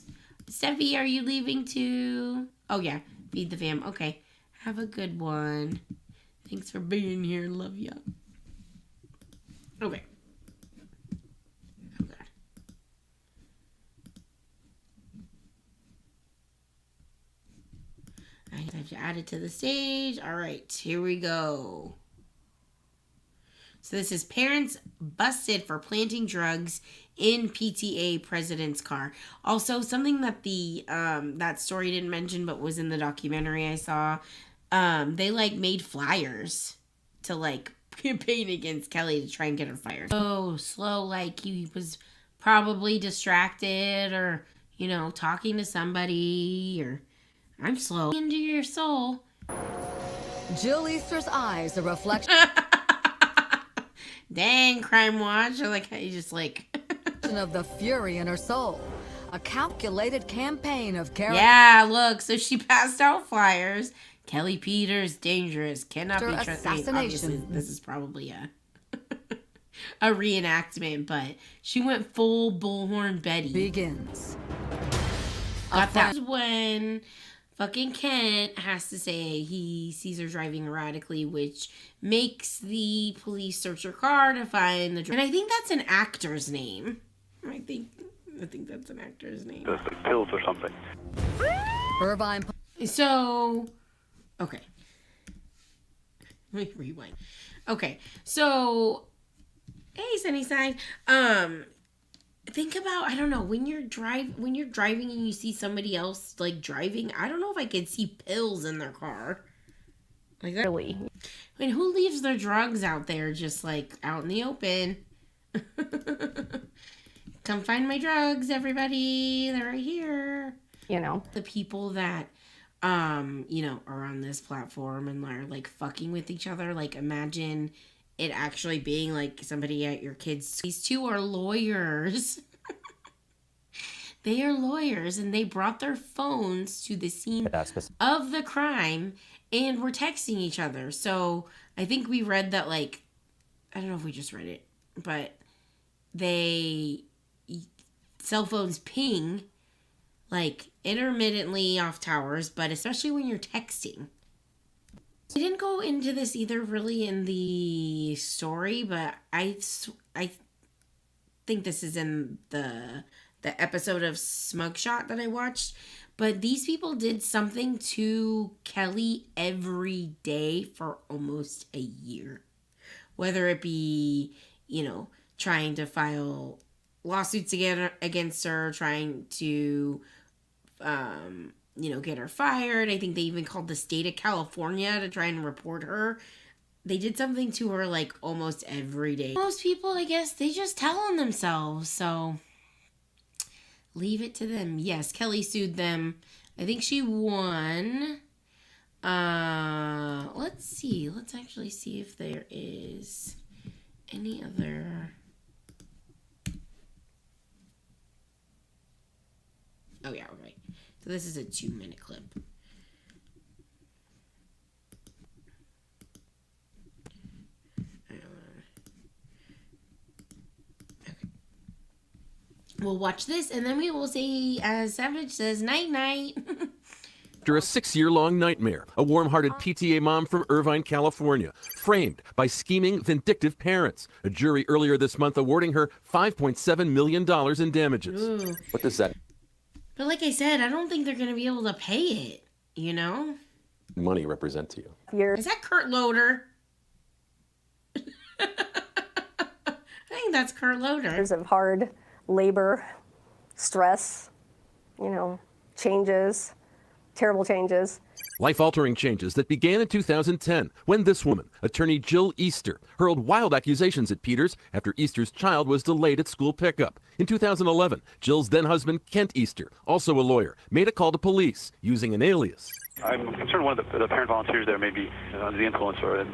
Steffi, are you leaving too? Oh, yeah, feed the fam. Okay. Have a good one. Thanks for being here. Love ya. Okay. Okay. I have to add it to the stage. All right, here we go. So this is parents busted for planting drugs in P.T.A. president's car. Also, something that the that story didn't mention, but was in the documentary I saw. They like made flyers to like campaign against Kelly to try and get her fired. So slow, like he was probably distracted or talking to somebody or I'm slow into your soul. Jill Easter's eyes a reflection Dang, Crime Watch. I like how you just like of the fury in her soul. A calculated campaign of character. Yeah, look, so she passed out flyers. Kelly Peters, dangerous, cannot be trusted. Assassination. Obviously, this is probably a a reenactment, but she went full Bullhorn Betty. Begins. Got that when fucking Kent has to say he sees her driving erratically, which makes the police search her car to find the driver. And I think that's an actor's name. I think that's an actor's name. Just like pills or something. Irvine. So, okay. Let me rewind. Okay, so, hey, Sunnyside. Think about, I don't know, when you're driving and you see somebody else like driving, I don't know if I could see pills in their car. Like that. Really? I mean, who leaves their drugs out there just like out in the open? Come find my drugs, everybody. They're right here. The people that are on this platform and are like fucking with each other, like imagine it actually being like somebody at your kids. These two are lawyers. They are lawyers and they brought their phones to the scene of the crime and were texting each other. So I think we read that, like, I don't know if we just read it, but cell phones ping like intermittently off towers, but especially when you're texting. I didn't go into this either really in the story, but I think this is in the episode of Smug Shot that I watched. But these people did something to Kelly every day for almost a year. Whether it be, trying to file lawsuits against her, trying to, get her fired. I think they even called the state of California to try and report her. They did something to her like almost every day. Most people, I guess, they just tell on themselves. So leave it to them. Yes, Kelly sued them. I think she won. Let's see. Let's actually see if there is any other. Oh yeah, right. So this is a 2-minute clip. Okay. We'll watch this and then we will say, as Savage says, night night. After a 6-year-long nightmare, a warm-hearted P.T.A. mom from Irvine, California, framed by scheming, vindictive parents. A jury earlier this month awarding her $5.7 million in damages. Ooh. What does that But like I said, I don't think they're going to be able to pay it, money represent to you? Is that Kurt Loder? I think that's Kurt Loder. Years of hard labor, stress, changes, terrible changes. Life-altering changes that began in 2010 when this woman, attorney Jill Easter, hurled wild accusations at Peters after Easter's child was delayed at school pickup. In 2011, Jill's then-husband, Kent Easter, also a lawyer, made a call to police using an alias. I'm concerned one of the parent volunteers there may be under the influence or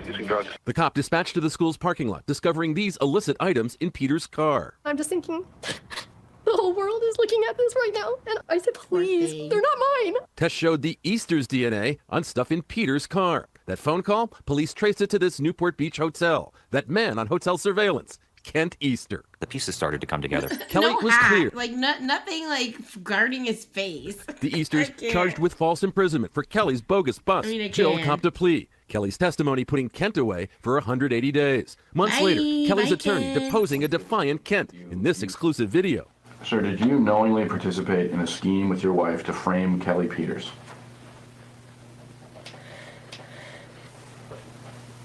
using drugs. The cop dispatched to the school's parking lot, discovering these illicit items in Peters' car. I'm just thinking, the whole world is looking at this right now. And I said, please, they're not mine. Tests showed the Easter's DNA on stuff in Peters' car. That phone call, police traced it to this Newport Beach hotel. That man on hotel surveillance, Kent Easter. The pieces started to come together. Kelly No was hat. clear. Like nothing like guarding his face. The Easters I can't. charged with false imprisonment for Kelly's bogus bust. I mean, I Jill can. copped a plea. Kelly's testimony putting Kent away for 180 days. Months later, Kelly's attorney deposing a defiant Kent in this exclusive video. Sir, did you knowingly participate in a scheme with your wife to frame Kelly Peters?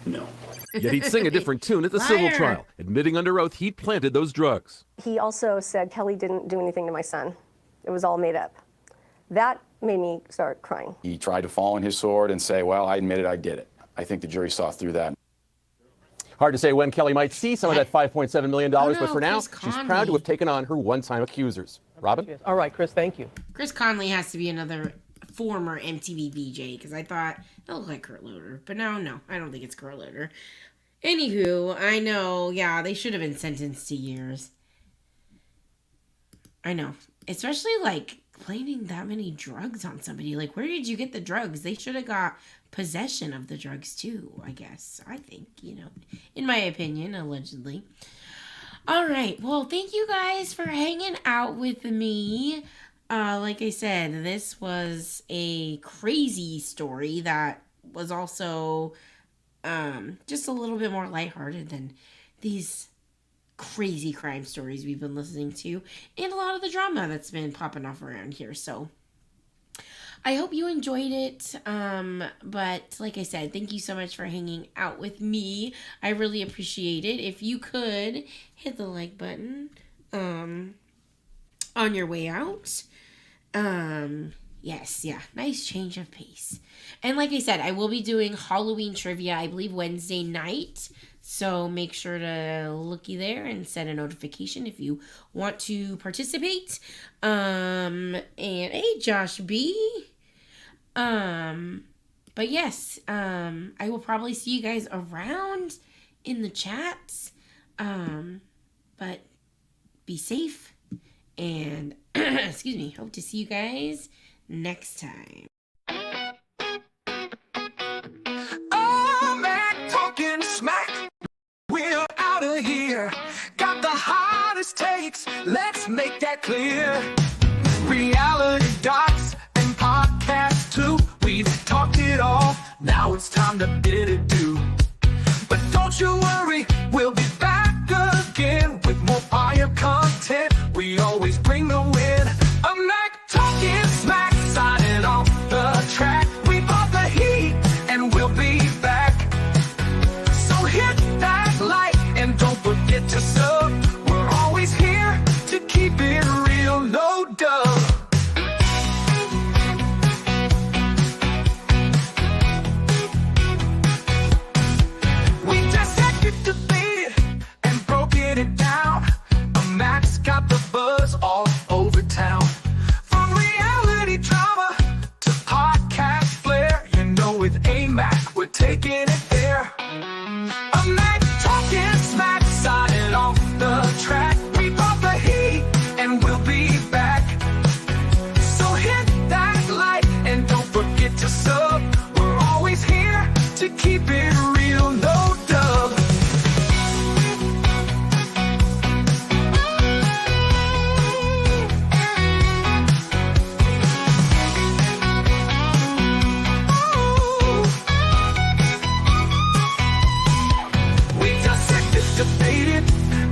No. Yet he'd sing a different tune at the civil trial, admitting under oath he'd planted those drugs. He also said Kelly didn't do anything to my son. It was all made up. That made me start crying. He tried to fall on his sword and say, well, I admitted I did it. I think the jury saw through that. Hard to say when Kelly might see some of that $5.7 million, but for now, Chris she's proud to have taken on her one-time accusers. Robin? All right, Chris, thank you. Chris Conley has to be another former MTV VJ, because I thought it looked like Kurt Loder. But no, I don't think it's Kurt Loder. Anywho, I know, yeah, they should have been sentenced to years. I know. Especially, like, planting that many drugs on somebody. Like, where did you get the drugs? They should have got possession of the drugs, too, I guess. I think, in my opinion, allegedly. All right. Well, thank you guys for hanging out with me. Like I said, this was a crazy story that was also just a little bit more lighthearted than these crazy crime stories we've been listening to and a lot of the drama that's been popping off around here. So I hope you enjoyed it. But like I said, thank you so much for hanging out with me. I really appreciate it. If you could hit the like button on your way out. Yes, yeah, nice change of pace. And like I said, I will be doing Halloween trivia, I believe Wednesday night. So make sure to looky there and set a notification if you want to participate. And hey, Josh B. But yes, I will probably see you guys around in the chats. But be safe and excuse me, hope to see you guys next time. Aymackk talking smack. We're out of here. Got the hottest takes. Let's make that clear. Reality docs and podcasts too. We've talked it all. Now it's time to bid it due. But don't you worry, we'll be back again with more fire content. We always bring the win. Aymackk talking smack, signing off the track. We bought the heat and we'll be back. So hit that like and don't forget to sub. We're always here to keep it real, no dub. We dissected, debated, and broken it down. Aymack's got the buzz all over town. From reality drama to podcast flair, with Aymackk, we're taking it there. Aymackk talking smack, signing off the track. We brought the heat and we'll be back. So hit that like and don't forget to sub. We're always here to keep it real, no dub. Debated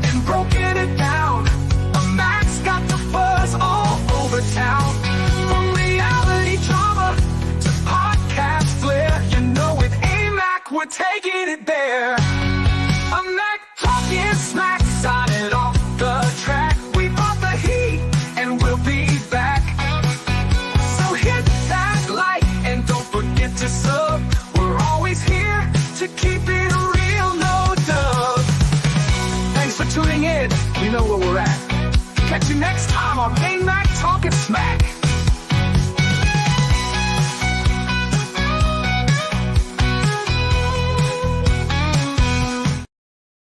and broken it down. Aymack's got the buzz all over town. From reality drama to podcast flair, with Aymackk we're taking it there. Aymackk talking smack, signing off the track. We bought the heat and we'll be back. So hit that like and don't forget to sub. We're always here to keep it real, no dub. Thanks for tuning in. You know where we're at. Catch you next time on Aymackk Talking Smack.